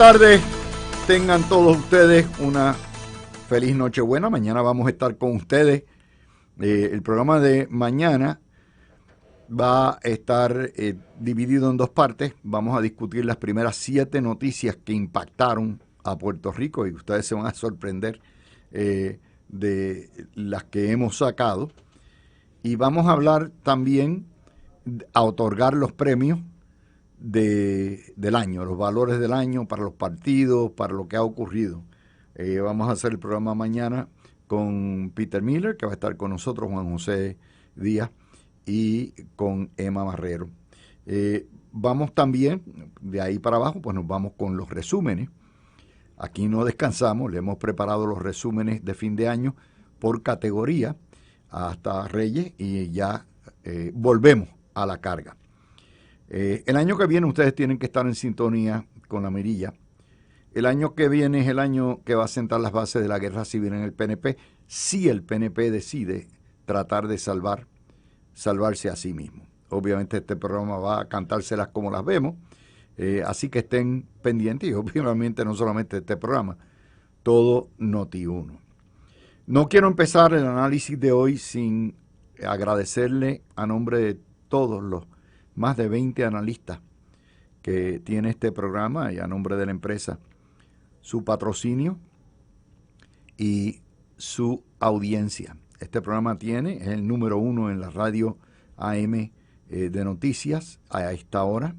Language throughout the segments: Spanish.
Tardes, tengan todos ustedes una feliz Nochebuena. Mañana vamos a estar con ustedes. El programa de mañana va a estar dividido en dos partes. Vamos a discutir las primeras 7 noticias que impactaron a Puerto Rico y ustedes se van a sorprender de las que hemos sacado. Y vamos a hablar también a otorgar los premios del año, los valores del año para los partidos, para lo que ha ocurrido. Vamos a hacer el programa mañana con Peter Miller, que va a estar con nosotros, Juan José Díaz, y con Emma Marrero. Vamos también, de ahí para abajo, pues nos vamos con los resúmenes. Aquí no descansamos, le hemos preparado los resúmenes de fin de año por categoría hasta Reyes y ya volvemos a la carga. El año que viene ustedes tienen que estar en sintonía con la mirilla. El año que viene es el año que va a sentar las bases de la guerra civil en el PNP, si el PNP decide tratar de salvarse a sí mismo. Obviamente este programa va a cantárselas como las vemos, así que estén pendientes y obviamente no solamente este programa, todo Noti1. No quiero empezar el análisis de hoy sin agradecerle a nombre de todos los más de 20 analistas que tiene este programa y a nombre de la empresa, su patrocinio y su audiencia. Este programa es el número 1 en la radio AM de noticias a esta hora.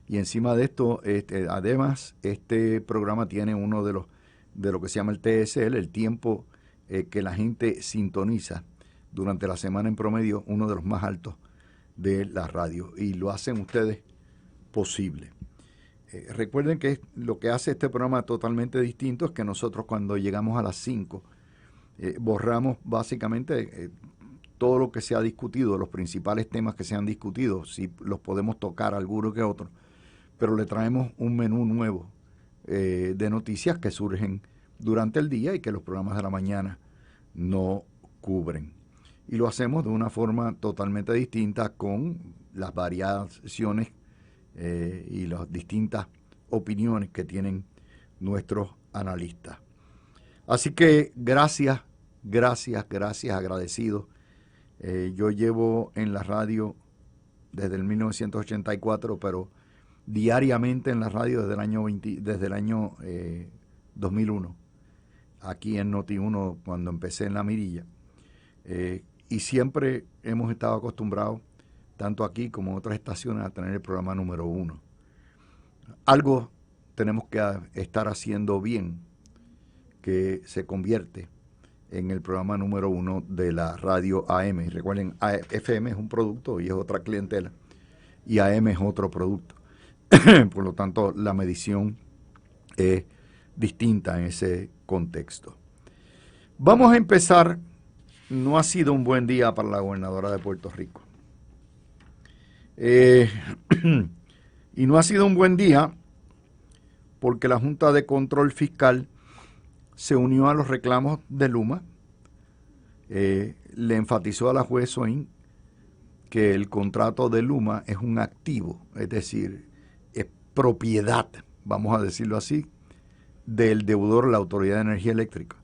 Y encima de esto, además, este programa tiene uno de lo que se llama el TSL, el tiempo que la gente sintoniza durante la semana en promedio, uno de los más altos de la radio, y lo hacen ustedes posible. Recuerden que lo que hace este programa totalmente distinto es que nosotros cuando llegamos a las 5 borramos básicamente todo lo que se ha discutido, los principales temas que se han discutido, si los podemos tocar alguno que otro, pero le traemos un menú nuevo de noticias que surgen durante el día y que los programas de la mañana no cubren. Y lo hacemos de una forma totalmente distinta con las variaciones y las distintas opiniones que tienen nuestros analistas. Así que gracias, agradecido. Yo llevo en la radio desde el 1984, pero diariamente en la radio desde el año 2001, aquí en Noti1 cuando empecé en la mirilla. Y siempre hemos estado acostumbrados, tanto aquí como en otras estaciones, a tener el programa número 1. Algo tenemos que estar haciendo bien, que se convierte en el programa número 1 de la radio AM. Y recuerden, FM es un producto y es otra clientela, y AM es otro producto. Por lo tanto, la medición es distinta en ese contexto. Vamos a empezar. No ha sido un buen día para la gobernadora de Puerto Rico. Y no ha sido un buen día porque la Junta de Control Fiscal se unió a los reclamos de Luma. Le enfatizó a la juez Swain que el contrato de Luma es un activo, es decir, es propiedad, vamos a decirlo así, del deudor, la Autoridad de Energía Eléctrica.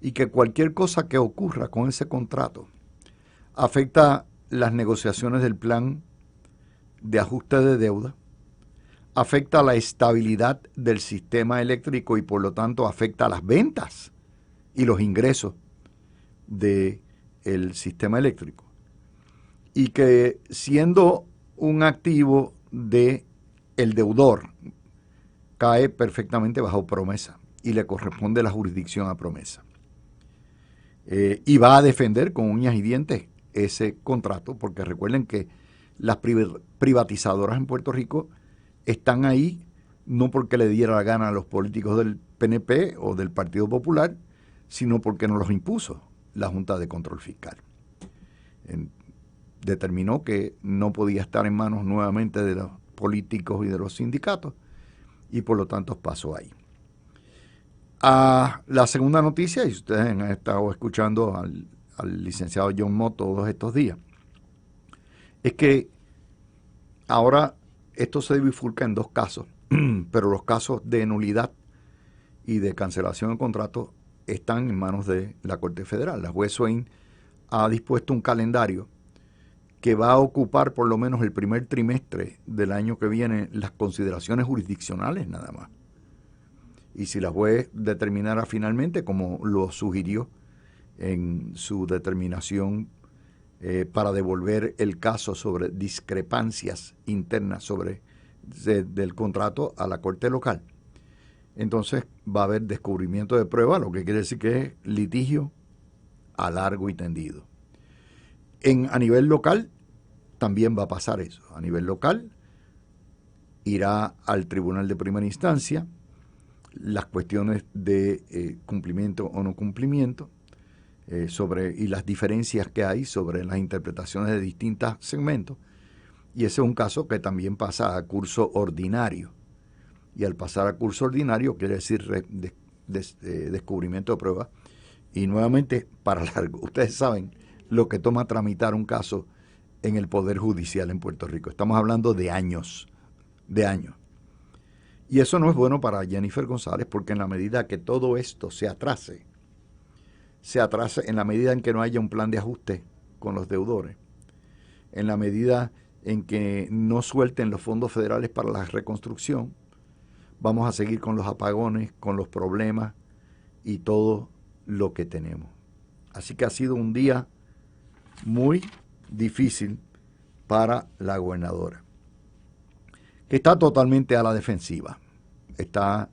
Y que cualquier cosa que ocurra con ese contrato afecta las negociaciones del plan de ajuste de deuda, afecta la estabilidad del sistema eléctrico y por lo tanto afecta las ventas y los ingresos del sistema eléctrico. Y que siendo un activo del deudor, cae perfectamente bajo promesa y le corresponde la jurisdicción a promesa. Y va a defender con uñas y dientes ese contrato, porque recuerden que las privatizadoras en Puerto Rico están ahí no porque le diera la gana a los políticos del PNP o del Partido Popular, sino porque nos los impuso la Junta de Control Fiscal. Determinó que no podía estar en manos nuevamente de los políticos y de los sindicatos, y por lo tanto pasó ahí. La segunda noticia, y ustedes han estado escuchando al licenciado John Mott todos estos días, es que ahora esto se bifurca en dos casos. pero los casos de nulidad y de cancelación de contrato están en manos de la Corte Federal. La juez Swain ha dispuesto un calendario que va a ocupar por lo menos el primer trimestre del año que viene las consideraciones jurisdiccionales nada más. Y si la juez determinara finalmente, como lo sugirió en su determinación para devolver el caso sobre discrepancias internas del contrato a la Corte local, entonces va a haber descubrimiento de prueba, lo que quiere decir que es litigio a largo y tendido. A nivel local también va a pasar eso. A nivel local irá al tribunal de primera instancia las cuestiones de cumplimiento o no cumplimiento y las diferencias que hay sobre las interpretaciones de distintos segmentos. Y ese es un caso que también pasa a curso ordinario. Y al pasar a curso ordinario quiere decir descubrimiento de pruebas. Y nuevamente, para largo, ustedes saben lo que toma tramitar un caso en el Poder Judicial en Puerto Rico. Estamos hablando de años. Y eso no es bueno para Jennifer González, porque en la medida que todo esto se atrase en la medida en que no haya un plan de ajuste con los deudores, en la medida en que no suelten los fondos federales para la reconstrucción, vamos a seguir con los apagones, con los problemas y todo lo que tenemos. Así que ha sido un día muy difícil para la gobernadora, que está totalmente a la defensiva. Está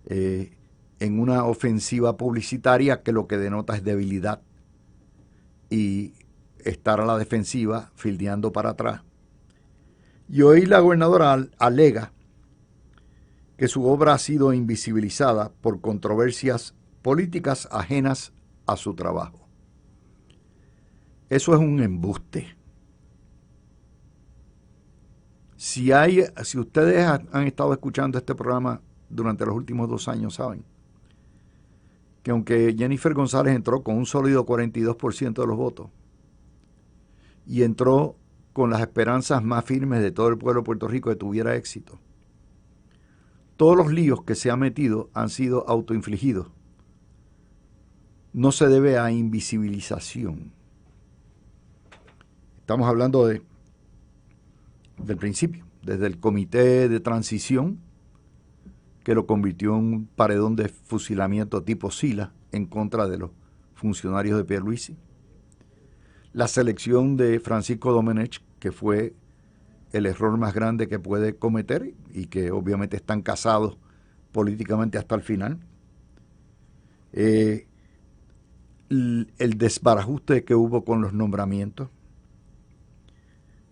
en una ofensiva publicitaria que lo que denota es debilidad y estar a la defensiva, fildeando para atrás. Y hoy la gobernadora alega que su obra ha sido invisibilizada por controversias políticas ajenas a su trabajo. Eso es un embuste. Si ustedes han estado escuchando este programa durante los últimos 2 años, saben que aunque Jennifer González entró con un sólido 42% de los votos y entró con las esperanzas más firmes de todo el pueblo de Puerto Rico de que tuviera éxito, todos los líos que se ha metido han sido autoinfligidos. No se debe a invisibilización. Estamos hablando del principio, desde el comité de transición, que lo convirtió en un paredón de fusilamiento tipo Sila en contra de los funcionarios de Pierluisi. La selección de Francisco Domenech, que fue el error más grande que puede cometer y que obviamente están casados políticamente hasta el final. El desbarajuste que hubo con los nombramientos.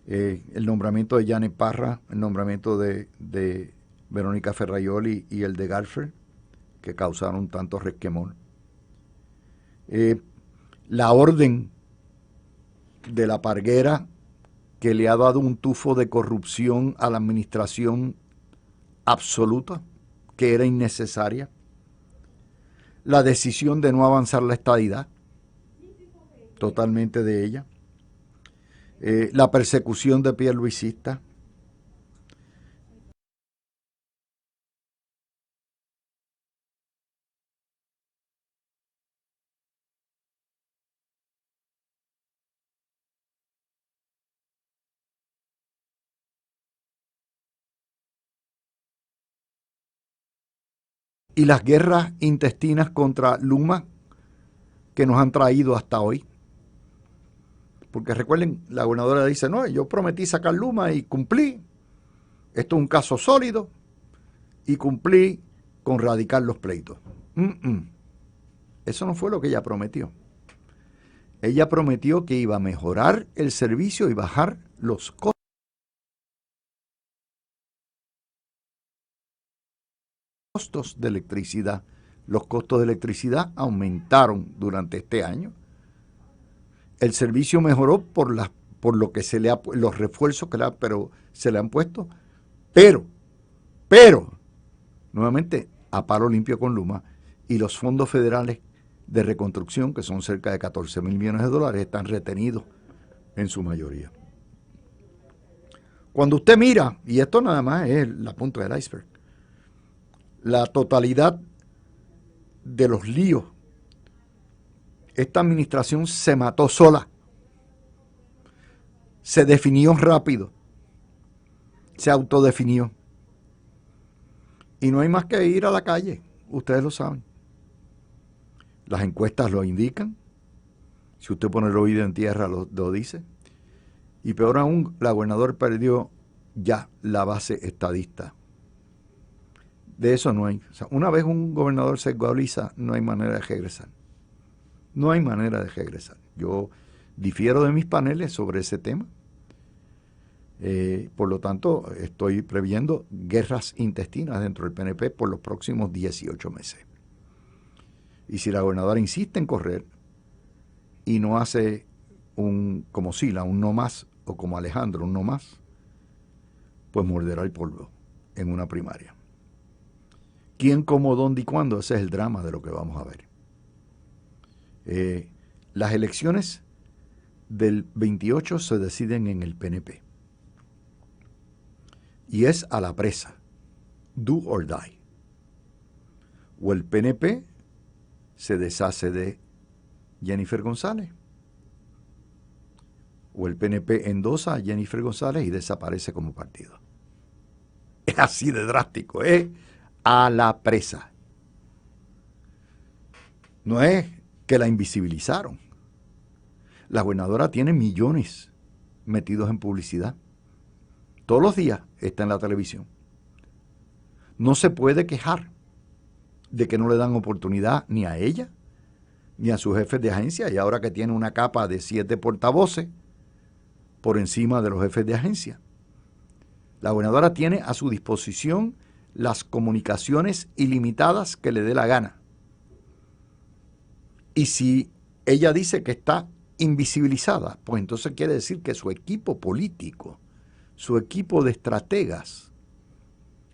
El nombramiento de Janet Parra, el nombramiento de Verónica Ferraioli y el de Galfer, que causaron tanto resquemor. La orden de la Parguera, que le ha dado un tufo de corrupción a la administración absoluta, que era innecesaria. La decisión de no avanzar la estadidad, totalmente de ella. La persecución de pierluisista. Y las guerras intestinas contra Luma que nos han traído hasta hoy. Porque recuerden, la gobernadora dice, no, yo prometí sacar Luma y cumplí. Esto es un caso sólido y cumplí con radicar los pleitos. Eso no fue lo que ella prometió. Ella prometió que iba a mejorar el servicio y bajar los costos de electricidad. Los costos de electricidad aumentaron durante este año. El servicio mejoró por lo que los refuerzos que se le han puesto, pero, nuevamente, a palo limpio con Luma, y los fondos federales de reconstrucción, que son cerca de 14,000 millones de dólares, están retenidos en su mayoría. Cuando usted mira, y esto nada más es la punta del iceberg, la totalidad de los líos. Esta administración se mató sola, se definió rápido, se autodefinió. Y no hay más que ir a la calle, ustedes lo saben. Las encuestas lo indican, si usted pone el oído en tierra lo dice. Y peor aún, la gobernadora perdió ya la base estadista. De eso no hay. O sea, una vez un gobernador se ecualiza, no hay manera de regresar. No hay manera de regresar. Yo difiero de mis paneles sobre ese tema. Por lo tanto, estoy previendo guerras intestinas dentro del PNP por los próximos 18 meses. Y si la gobernadora insiste en correr y no hace como Sila, un no más, o como Alejandro, un no más, pues morderá el polvo en una primaria. ¿Quién, cómo, dónde y cuándo? Ese es el drama de lo que vamos a ver. Las elecciones del 28 se deciden en el PNP. Y es a la presa, do or die. O el PNP se deshace de Jennifer González, o el PNP endosa a Jennifer González y desaparece como partido. Es así de drástico, es a la presa. No es que la invisibilizaron. La gobernadora tiene millones metidos en publicidad. Todos los días está en la televisión. No se puede quejar de que no le dan oportunidad ni a ella, ni a sus jefes de agencia, y ahora que tiene una capa de 7 portavoces por encima de los jefes de agencia. La gobernadora tiene a su disposición las comunicaciones ilimitadas que le dé la gana. Y si ella dice que está invisibilizada, pues entonces quiere decir que su equipo político, su equipo de estrategas,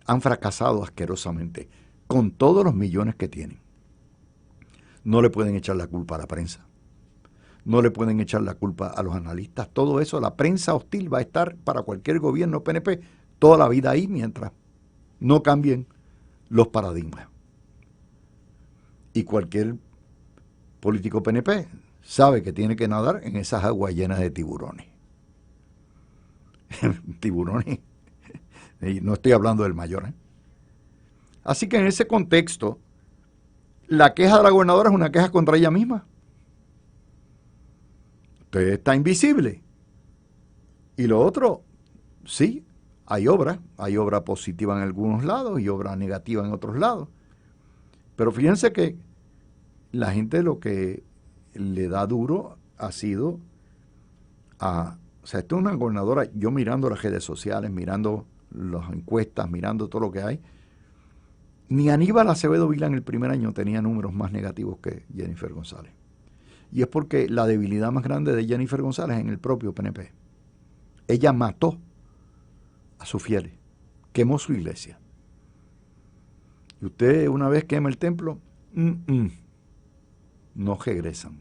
han fracasado asquerosamente con todos los millones que tienen. No le pueden echar la culpa a la prensa. No le pueden echar la culpa a los analistas. Todo eso, la prensa hostil va a estar para cualquier gobierno PNP toda la vida ahí mientras no cambien los paradigmas. Y cualquier político PNP sabe que tiene que nadar en esas aguas llenas de tiburones. Tiburones. Y no estoy hablando del mayor, ¿eh? Así que en ese contexto, la queja de la gobernadora es una queja contra ella misma. Usted está invisible. Y lo otro, sí, hay obra positiva en algunos lados y obra negativa en otros lados. Pero fíjense que la gente lo que le da duro ha sido o sea, esto es una gobernadora, yo mirando las redes sociales, mirando las encuestas, mirando todo lo que hay, ni Aníbal Acevedo Vilá en el primer año tenía números más negativos que Jennifer González. Y es porque la debilidad más grande de Jennifer González es en el propio PNP. Ella mató a sus fieles, quemó su iglesia. Y usted una vez quema el templo, no regresan.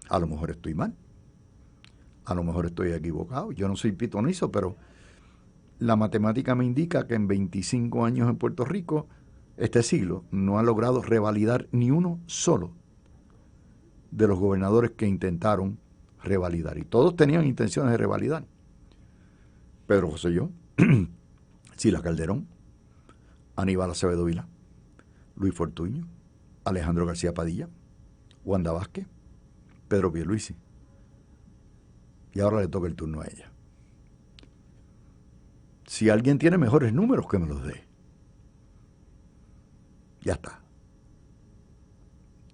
A lo mejor estoy mal, a lo mejor estoy equivocado, yo no soy pitonizo, pero la matemática me indica que en 25 años en Puerto Rico, este siglo, no ha logrado revalidar ni uno solo de los gobernadores que intentaron revalidar. Y todos tenían intenciones de revalidar. Pedro Rosselló, Sila Calderón, Aníbal Acevedo Vilá, Luis Fortuño, Alejandro García Padilla, Wanda Vázquez, Pedro Pierluisi. Y ahora le toca el turno a ella. Si alguien tiene mejores números, que me los dé. Ya está.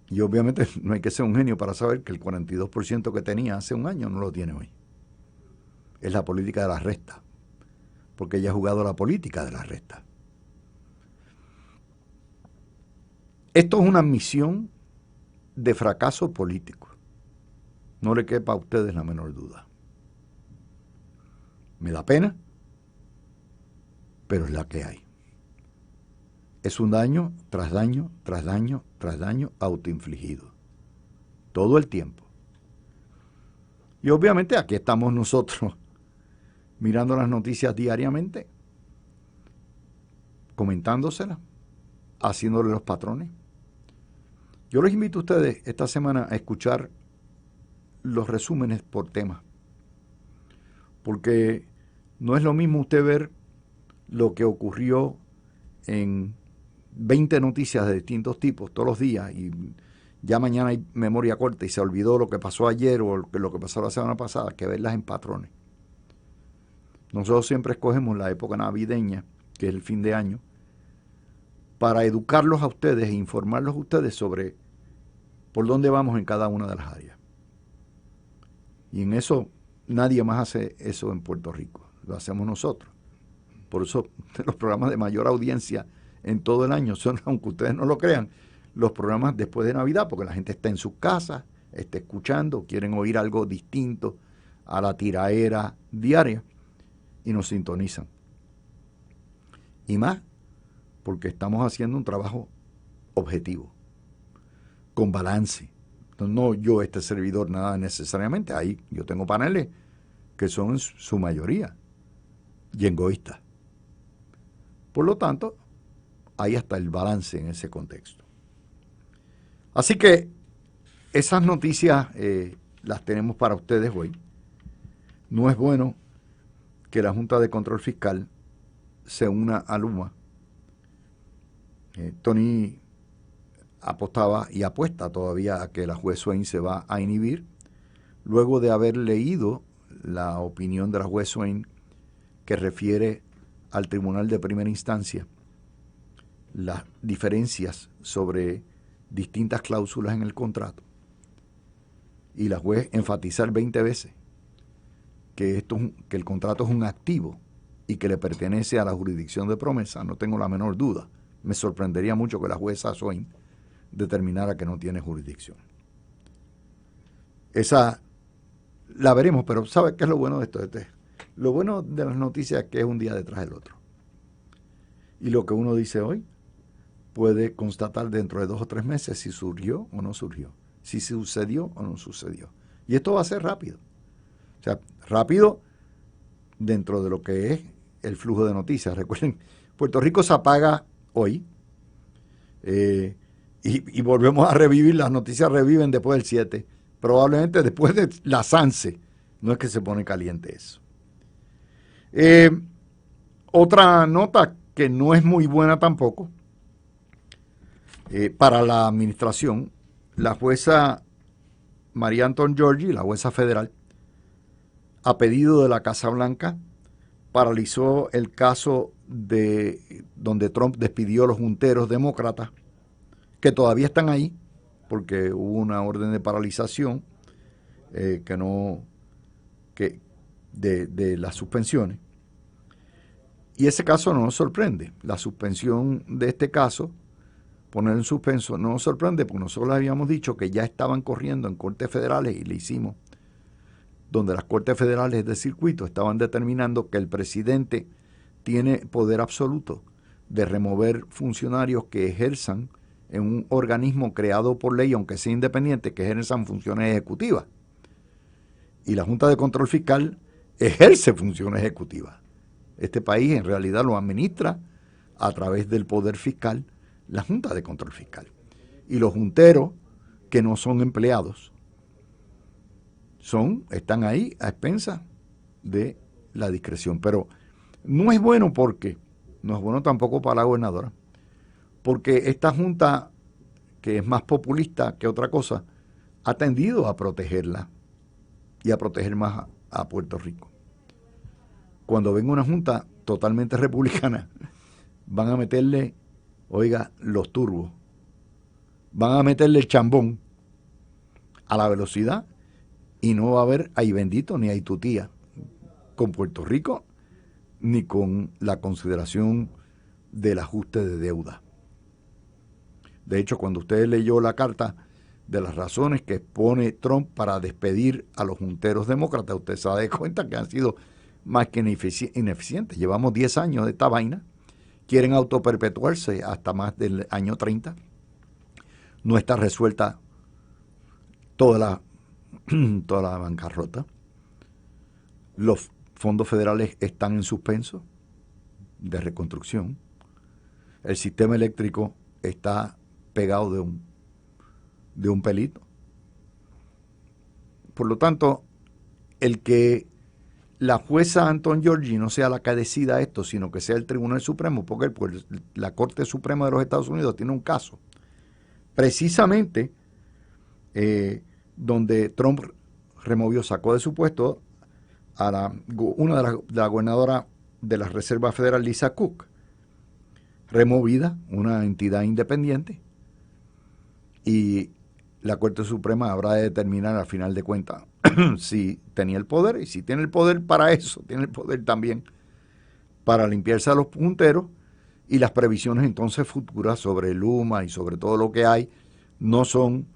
Y obviamente no hay que ser un genio para saber que el 42% que tenía hace un año no lo tiene hoy. Es la política de la resta. Porque ella ha jugado la política de la resta. Esto es una misión de fracaso político. No le quepa a ustedes la menor duda. Me da pena, pero es la que hay. Es un daño tras daño, tras daño, tras daño autoinfligido. Todo el tiempo. Y obviamente aquí estamos nosotros mirando las noticias diariamente. comentándosela, haciéndole los patrones. Yo les invito a ustedes esta semana a escuchar los resúmenes por tema, porque no es lo mismo usted ver lo que ocurrió en 20 noticias de distintos tipos todos los días y ya mañana hay memoria corta y se olvidó lo que pasó ayer o lo que pasó la semana pasada, que verlas en patrones. Nosotros siempre escogemos la época navideña, que es el fin de año, para educarlos a ustedes e informarlos a ustedes sobre por dónde vamos en cada una de las áreas. Y en eso nadie más hace eso en Puerto Rico, lo hacemos nosotros. Por eso los programas de mayor audiencia en todo el año son, aunque ustedes no lo crean, los programas después de Navidad, porque la gente está en sus casas, está escuchando, quieren oír algo distinto a la tiraera diaria y nos sintonizan. Y más, porque estamos haciendo un trabajo objetivo, con balance. No yo, este servidor, nada necesariamente. Ahí yo tengo paneles que son en su mayoría y egoístas. Por lo tanto, ahí está el balance en ese contexto. Así que esas noticias las tenemos para ustedes hoy. No es bueno que la Junta de Control Fiscal se una a Luma. Tony apostaba y apuesta todavía a que la juez Swain se va a inhibir, luego de haber leído la opinión de la juez Swain que refiere al Tribunal de Primera Instancia las diferencias sobre distintas cláusulas en el contrato, y la juez enfatizar 20 veces que el contrato es un activo y que le pertenece a la jurisdicción de promesa. No tengo la menor duda. Me sorprendería mucho que la jueza Swain determinara que no tiene jurisdicción. Esa la veremos, pero ¿sabe qué es lo bueno de esto? Lo bueno de las noticias es que es un día detrás del otro. Y lo que uno dice hoy puede constatar dentro de 2 o 3 meses si surgió o no surgió, si sucedió o no sucedió. Y esto va a ser rápido. O sea, rápido dentro de lo que es el flujo de noticias. Recuerden, Puerto Rico se apaga hoy y volvemos a revivir. Las noticias reviven después del 7, probablemente después de la SANSE. No es que se pone caliente eso. Otra nota que no es muy buena tampoco para la administración: la jueza María Anton Giorgi, la jueza federal, a pedido de la Casa Blanca, paralizó el caso de donde Trump despidió a los junteros demócratas, que todavía están ahí, porque hubo una orden de paralización de las suspensiones. Y ese caso no nos sorprende. La suspensión de este caso, poner en suspenso, no nos sorprende porque nosotros les habíamos dicho que ya estaban corriendo en cortes federales y le hicimos, donde las cortes federales de circuito estaban determinando que el presidente tiene poder absoluto de remover funcionarios que ejerzan en un organismo creado por ley, aunque sea independiente, que ejerzan funciones ejecutivas. Y la Junta de Control Fiscal ejerce funciones ejecutivas. Este país en realidad lo administra a través del poder fiscal, la Junta de Control Fiscal. Y los junteros, que no son empleados, están ahí a expensas de la discreción. Pero no es bueno porque, no es bueno tampoco para la gobernadora, porque esta Junta, que es más populista que otra cosa, ha tendido a protegerla y a proteger más a Puerto Rico. Cuando venga una Junta totalmente republicana, van a meterle, oiga, los turbos, van a meterle el chambón a la velocidad y no va a haber ay bendito ni ay tutía con Puerto Rico ni con la consideración del ajuste de deuda. De hecho, cuando usted leyó la carta de las razones que expone Trump para despedir a los junteros demócratas, usted se da cuenta que han sido más que ineficientes. Llevamos 10 años de esta vaina, quieren autoperpetuarse hasta más del año 30. No está resuelta toda la bancarrota. Los fondos federales están en suspenso de reconstrucción. el sistema eléctrico está pegado de un pelito. Por lo tanto, el que la jueza Anton Georgi no sea la que decida esto, sino que sea el Tribunal Supremo, porque pues, la Corte Suprema de los Estados Unidos tiene un caso, precisamente donde Trump sacó de su puesto a una de las gobernadoras de la Reserva Federal, Lisa Cook, removida, una entidad independiente, y la Corte Suprema habrá de determinar al final de cuentas si tenía el poder, y si tiene el poder para eso, tiene el poder también para limpiarse a los punteros, y las previsiones entonces futuras sobre Luma y sobre todo lo que hay no son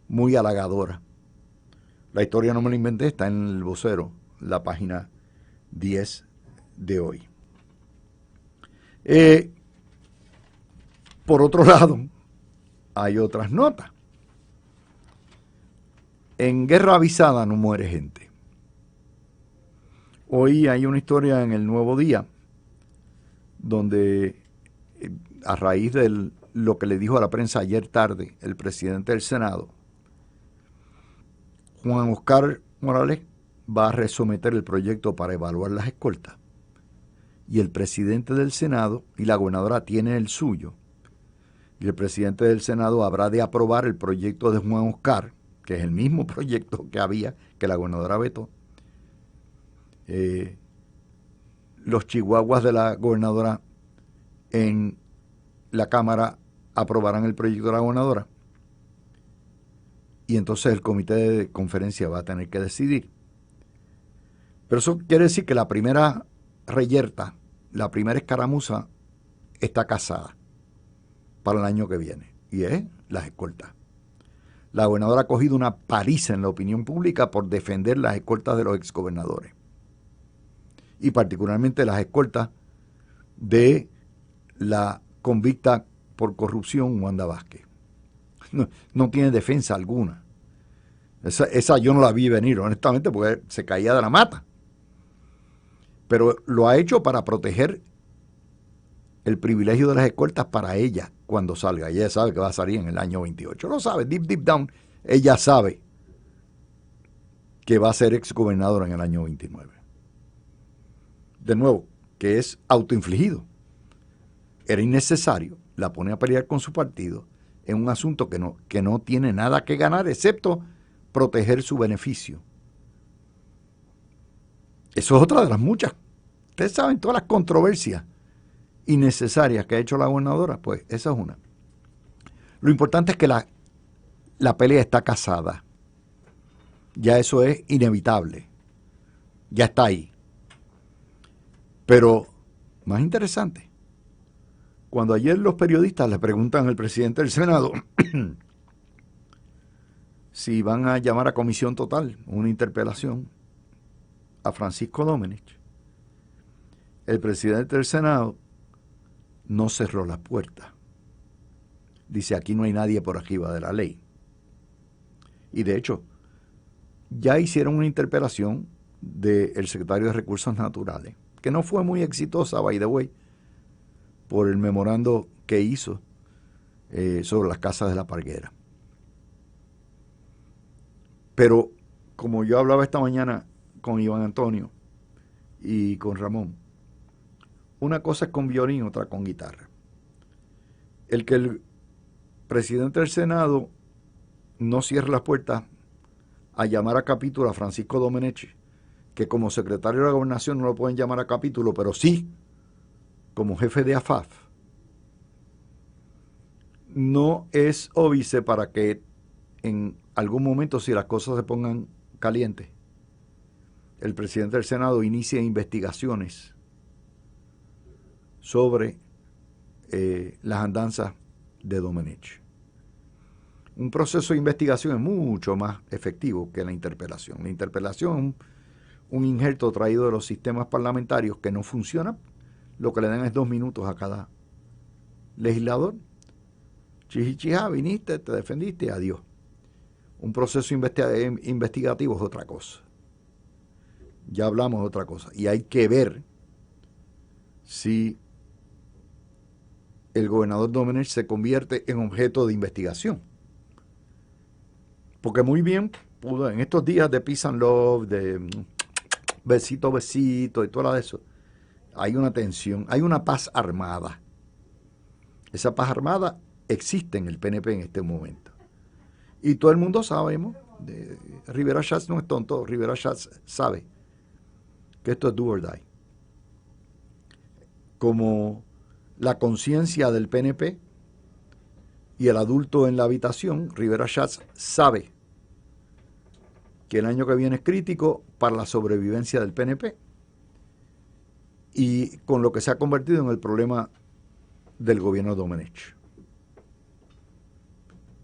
muy halagadoras. La historia no me la inventé, está en el Vocero, la página 10 de hoy. Por otro lado, hay otras notas. En guerra avisada no muere gente. Hoy hay una historia en el Nuevo Día donde a raíz de lo que le dijo a la prensa ayer tarde el presidente del Senado, Juan Oscar Morales va a resometer el proyecto para evaluar las escoltas. Y el presidente del Senado y la gobernadora tienen el suyo. Y el presidente del Senado habrá de aprobar el proyecto de Juan Oscar, que es el mismo proyecto que había, que la gobernadora vetó. Los chihuahuas de la gobernadora en la Cámara aprobarán el proyecto de la gobernadora. Y entonces el comité de conferencia va a tener que decidir. Pero eso quiere decir que la primera reyerta, la primera escaramuza está casada para el año que viene, y es las escoltas. La gobernadora ha cogido una paliza en la opinión pública por defender las escoltas de los exgobernadores, y particularmente las escoltas de la convicta por corrupción Wanda Vázquez. No tiene defensa alguna. Esa yo no la vi venir, honestamente, porque se caía de la mata. Pero lo ha hecho para proteger el privilegio de las escoltas para ella cuando salga. Ella sabe que va a salir en el año 28. Lo sabe, deep down, ella sabe que va a ser exgobernadora en el año 29. De nuevo, que es autoinfligido. Era innecesario, la pone a pelear con su partido en un asunto que no tiene nada que ganar excepto proteger su beneficio. Eso es otra de las muchas. Ustedes saben todas las controversias innecesarias que ha hecho la gobernadora, pues esa es una. Lo importante es que la pelea está casada. Ya eso es inevitable. Ya está ahí. Pero, más interesante, cuando ayer los periodistas le preguntan al presidente del Senado si van a llamar a comisión total, una interpelación a Francisco Domenech, el presidente del Senado no cerró las puertas. Dice, aquí no hay nadie por arriba de la ley. Y de hecho, ya hicieron una interpelación del secretario de Recursos Naturales, que no fue muy exitosa, by the way, por el memorando que hizo sobre las casas de la Parguera. Pero, como yo hablaba esta mañana con Iván Antonio y con Ramón, una cosa es con violín, otra con guitarra. El que el presidente del Senado no cierre las puertas a llamar a capítulo a Francisco Domenech, que como secretario de la Gobernación no lo pueden llamar a capítulo, pero sí como jefe de AFAF, no es óbice para que en algún momento, si las cosas se pongan calientes, el presidente del Senado inicie investigaciones sobre las andanzas de Domenech. Un proceso de investigación es mucho más efectivo que la interpelación. La interpelación es un injerto traído de los sistemas parlamentarios que no funciona. Lo que le dan es 2 minutos a cada legislador. Chichichija, viniste, te defendiste, adiós. Un proceso investigativo es otra cosa. Ya hablamos de otra cosa. Y hay que ver si el gobernador Domenech se convierte en objeto de investigación. Porque muy bien pudo, en estos días de Peace and Love, de besito, besito y todo eso, hay una tensión, hay una paz armada. Esa paz armada existe en el PNP en este momento. Y todo el mundo sabemos, Rivera Schatz no es tonto, Rivera Schatz sabe que esto es do or die. Como la conciencia del PNP y el adulto en la habitación, Rivera Schatz sabe que el año que viene es crítico para la sobrevivencia del PNP y con lo que se ha convertido en el problema del gobierno Domenech.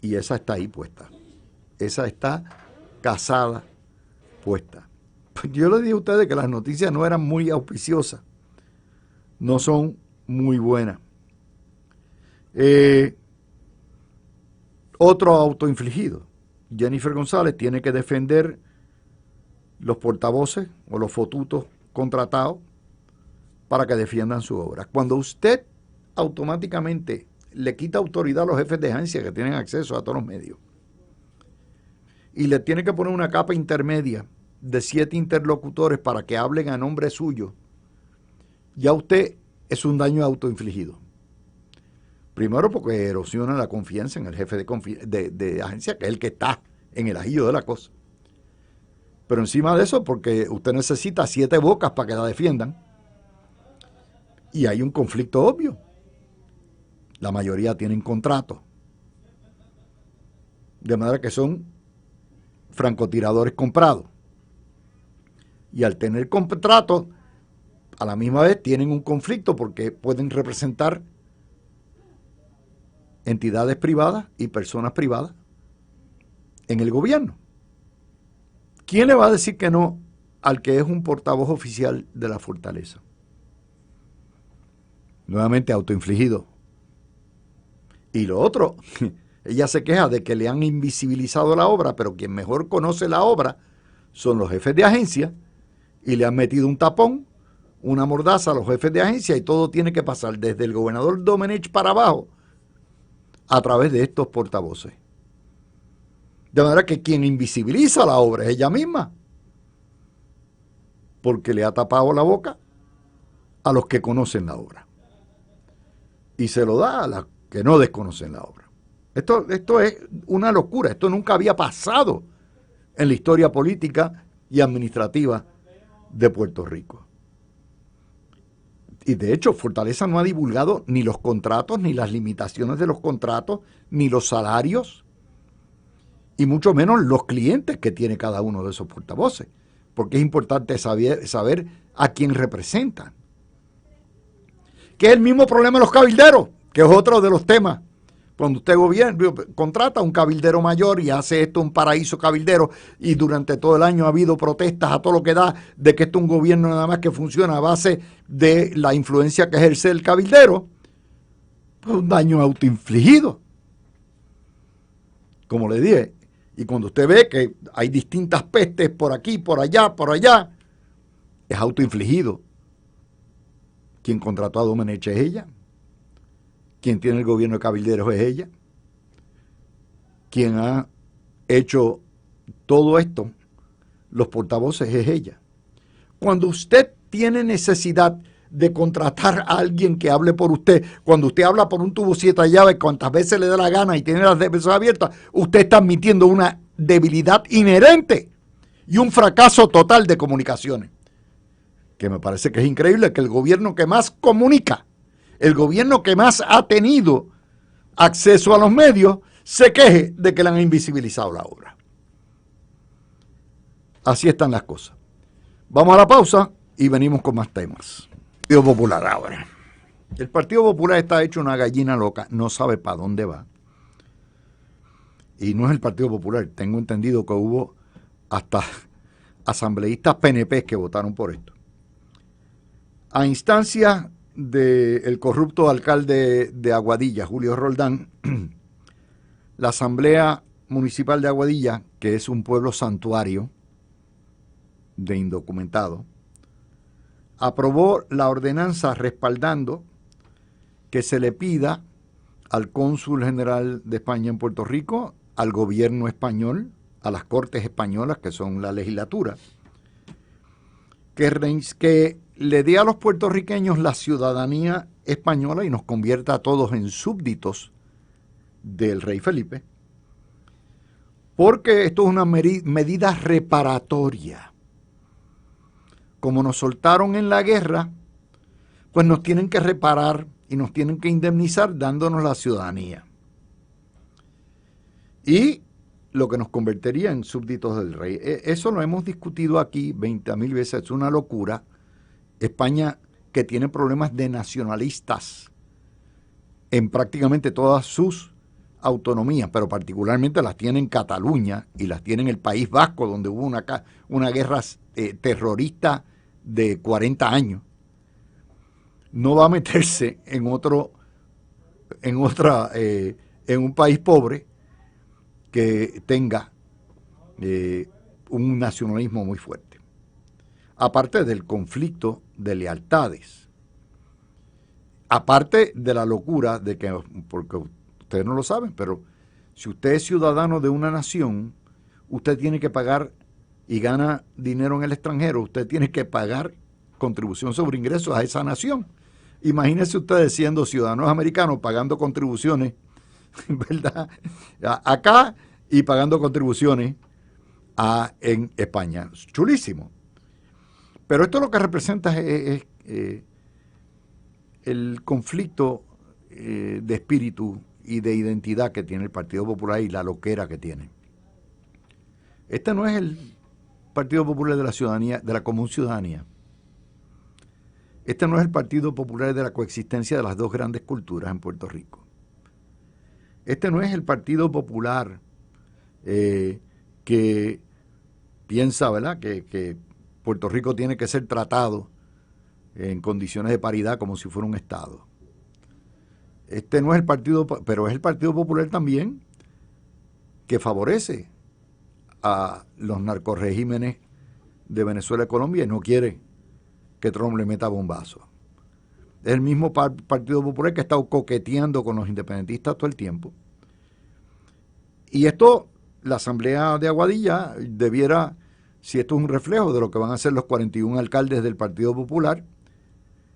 Y esa está ahí puesta. Esa está casada, puesta. Yo les dije a ustedes que las noticias no eran muy auspiciosas. No son muy buenas. Otro autoinfligido. Jennifer González tiene que defender los portavoces o los fotutos contratados para que defiendan su obra. Cuando usted automáticamente le quita autoridad a los jefes de agencia que tienen acceso a todos los medios y le tiene que poner una capa intermedia de 7 interlocutores para que hablen a nombre suyo, ya usted es un daño autoinfligido. Primero porque erosiona la confianza en el jefe de agencia, que es el que está en el ajillo de la cosa. Pero encima de eso, porque usted necesita 7 bocas para que la defiendan. Y hay un conflicto obvio. La mayoría tienen contrato. De manera que son francotiradores comprados. Y al tener contrato, a la misma vez tienen un conflicto porque pueden representar entidades privadas y personas privadas en el gobierno. ¿Quién le va a decir que no al que es un portavoz oficial de la fortaleza? Nuevamente autoinfligido. Y lo otro, ella se queja de que le han invisibilizado la obra, pero quien mejor conoce la obra son los jefes de agencia y le han metido un tapón, una mordaza a los jefes de agencia y todo tiene que pasar desde el gobernador Domenech para abajo a través de estos portavoces. De manera que quien invisibiliza la obra es ella misma, porque le ha tapado la boca a los que conocen la obra y se lo da a los que no desconocen la obra. Esto es una locura, esto nunca había pasado en la historia política y administrativa de Puerto Rico. Y de hecho, Fortaleza no ha divulgado ni los contratos, ni las limitaciones de los contratos, ni los salarios, y mucho menos los clientes que tiene cada uno de esos portavoces, porque es importante saber a quién representan. Que es el mismo problema de los cabilderos, que es otro de los temas. Cuando usted contrata a un cabildero mayor y hace esto un paraíso cabildero, y durante todo el año ha habido protestas a todo lo que da de que esto es un gobierno nada más que funciona a base de la influencia que ejerce el cabildero, pues un daño autoinfligido. Como le dije, y cuando usted ve que hay distintas pestes por aquí, por allá, es autoinfligido. Quien contrató a Domenech es ella. Quien tiene el gobierno de cabilderos es ella. Quien ha hecho todo esto, los portavoces, es ella. Cuando usted tiene necesidad de contratar a alguien que hable por usted, cuando usted habla por un tubo 7 llaves, cuantas veces le da la gana y tiene las veces abiertas, usted está admitiendo una debilidad inherente y un fracaso total de comunicaciones. Que me parece que es increíble que el gobierno que más comunica, el gobierno que más ha tenido acceso a los medios, se queje de que le han invisibilizado la obra. Así están las cosas. Vamos a la pausa y venimos con más temas. Partido Popular ahora. El Partido Popular está hecho una gallina loca, no sabe para dónde va. Y no es el Partido Popular. Tengo entendido que hubo hasta asambleístas PNP que votaron por esto. A instancia del corrupto alcalde de Aguadilla, Julio Roldán, la Asamblea Municipal de Aguadilla, que es un pueblo santuario de indocumentados, aprobó la ordenanza respaldando que se le pida al cónsul general de España en Puerto Rico, al gobierno español, a las Cortes españolas, que son la legislatura, que le dé a los puertorriqueños la ciudadanía española y nos convierta a todos en súbditos del rey Felipe, porque esto es una medida reparatoria. Como nos soltaron en la guerra, pues nos tienen que reparar y nos tienen que indemnizar dándonos la ciudadanía. Y lo que nos convertiría en súbditos del rey. Eso lo hemos discutido aquí 20.000 veces, es una locura. España, que tiene problemas de nacionalistas en prácticamente todas sus autonomías, pero particularmente las tiene en Cataluña y las tiene en el País Vasco, donde hubo una guerra terrorista de 40 años. No va a meterse en un país pobre que tenga un nacionalismo muy fuerte. Aparte del conflicto de lealtades, aparte de la locura de que, porque ustedes no lo saben, pero si usted es ciudadano de una nación, usted tiene que pagar y gana dinero en el extranjero, usted tiene que pagar contribución sobre ingresos a esa nación. Imagínense ustedes siendo ciudadanos americanos pagando contribuciones, ¿verdad?, acá y pagando contribuciones en España. Chulísimo. Pero esto lo que representa es el conflicto de espíritu y de identidad que tiene el Partido Popular y la loquera que tiene. Este no es el Partido Popular de la ciudadanía, de la común ciudadanía. Este no es el Partido Popular de la coexistencia de las dos grandes culturas en Puerto Rico. Este no es el Partido Popular que piensa, ¿verdad?, que Puerto Rico tiene que ser tratado en condiciones de paridad como si fuera un Estado. Este no es el Partido, pero es el Partido Popular también que favorece a los narcorregímenes de Venezuela y Colombia y no quiere que Trump le meta bombazo. Es el mismo Partido Popular que ha estado coqueteando con los independentistas todo el tiempo. Y esto, la Asamblea de Aguadilla debiera, si esto es un reflejo de lo que van a hacer los 41 alcaldes del Partido Popular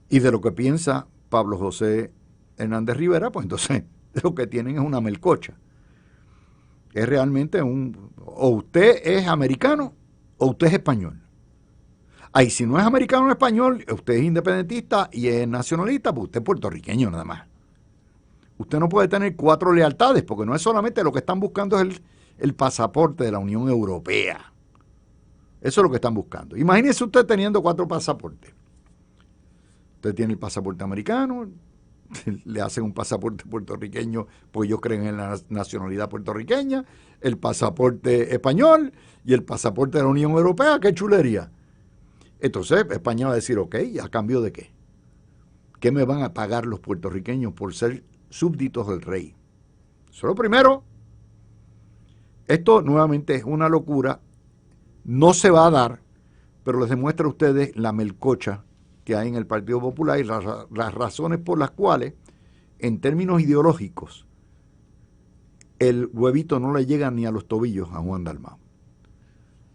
y de lo que piensa Pablo José Hernández Rivera, pues entonces lo que tienen es una melcocha. Es realmente o usted es americano o usted es español. Ahí si no es americano o español, usted es independentista y es nacionalista, pues usted es puertorriqueño nada más. Usted no puede tener 4 lealtades, porque no es solamente lo que están buscando es el pasaporte de la Unión Europea. Eso es lo que están buscando. Imagínese usted teniendo 4 pasaportes. Usted tiene el pasaporte americano, le hacen un pasaporte puertorriqueño, pues ellos creen en la nacionalidad puertorriqueña, el pasaporte español y el pasaporte de la Unión Europea. ¡Qué chulería! Entonces España va a decir, ok, ¿a cambio de qué? ¿Qué me van a pagar los puertorriqueños por ser súbditos del rey? Eso es lo primero. Esto nuevamente es una locura, no se va a dar, pero les demuestra a ustedes la melcocha que hay en el Partido Popular y las razones por las cuales, en términos ideológicos, el huevito no le llega ni a los tobillos a Juan Dalmau.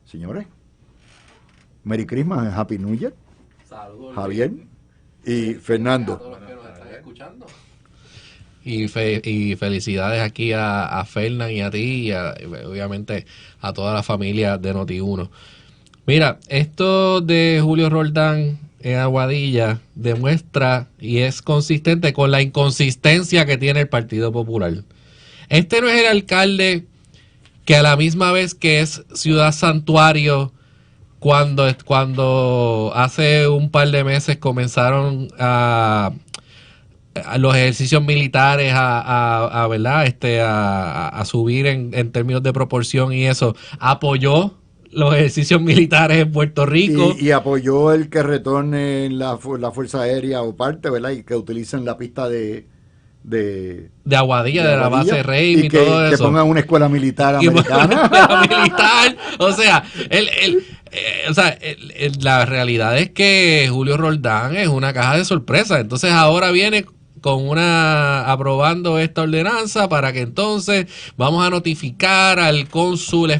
Señores, Merry Christmas and Happy New Year. Saludos, Javier y Fernando. A todos los que nos están escuchando. Y felicidades aquí a Fernan y a ti y obviamente a toda la familia de Noti1. Mira, esto de Julio Roldán en Aguadilla demuestra y es consistente con la inconsistencia que tiene el Partido Popular. Este no es el alcalde que a la misma vez que es ciudad santuario, cuando hace un par de meses comenzaron a los ejercicios militares ¿verdad? A subir en términos de proporción y eso, apoyó los ejercicios militares en Puerto Rico. Y apoyó el que retorne la Fuerza Aérea o parte, ¿verdad? Y que utilicen la pista de Aguadilla, de la base Rey y que, todo eso. Que pongan una escuela militar americana. Militar. O sea, la realidad es que Julio Roldán es una caja de sorpresas. Entonces ahora viene aprobando esta ordenanza para que entonces vamos a notificar al cónsul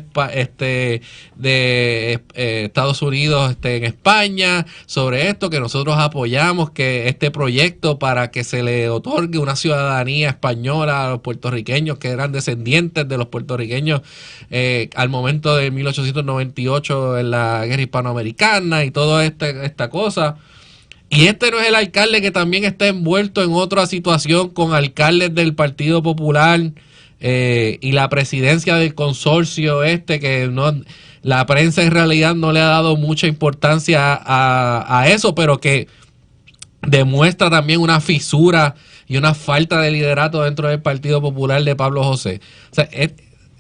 de Estados Unidos en España sobre esto, que nosotros apoyamos que este proyecto para que se le otorgue una ciudadanía española a los puertorriqueños que eran descendientes de los puertorriqueños al momento de 1898 en la guerra hispanoamericana y toda esta cosa. Y este no es el alcalde que también está envuelto en otra situación con alcaldes del Partido Popular y la presidencia del consorcio que no, la prensa en realidad no le ha dado mucha importancia a eso, pero que demuestra también una fisura y una falta de liderato dentro del Partido Popular de Pablo José. O sea,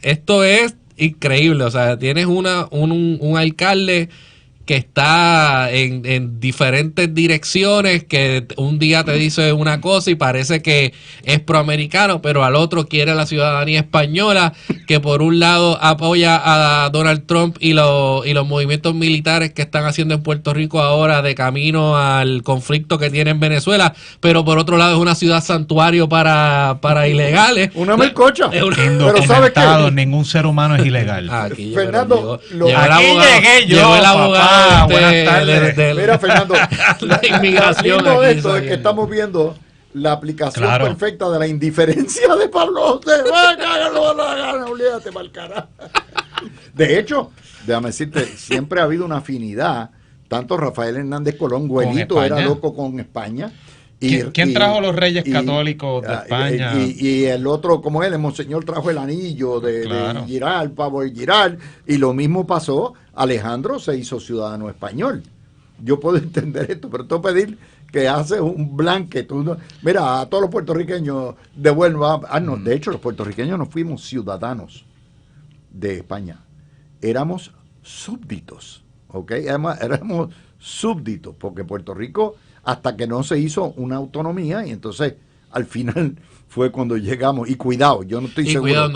esto es increíble. O sea, tienes un alcalde que está en diferentes direcciones, que un día te dice una cosa y parece que es proamericano, pero al otro quiere la ciudadanía española, que por un lado apoya a Donald Trump y los movimientos militares que están haciendo en Puerto Rico ahora de camino al conflicto que tiene en Venezuela, pero por otro lado es una ciudad santuario para ilegales. Una melcocha. Pero ¿sabes qué? Ningún ser humano es ilegal. Aquí, Fernando, aquí llegué yo, llegó el abogado. buenas tardes. Mira, Fernando, la inmigración lo lindo de aquí, esto es que ¿sabes? estamos viendo la aplicación Claro. perfecta de la indiferencia de Pablo José. Olvídate, mal carajo. De hecho, déjame decirte, siempre ha habido una afinidad. Tanto Rafael Hernández Colón, Güelito, era loco con España. ¿Quién trajo los reyes católicos de España? Y el otro, como él, el monseñor trajo el anillo de Giral, Pablo de Giral, y lo mismo pasó. Alejandro se hizo ciudadano español. Yo puedo entender esto, pero tú pedir que haces un blanque, mira, a todos los puertorriqueños devuelvan. No, de hecho, los puertorriqueños no fuimos ciudadanos de España, éramos súbditos, ¿ok? Además, éramos súbditos, porque Puerto Rico, hasta que no se hizo una autonomía, y entonces al final fue cuando llegamos. Y cuidado, yo no estoy seguro.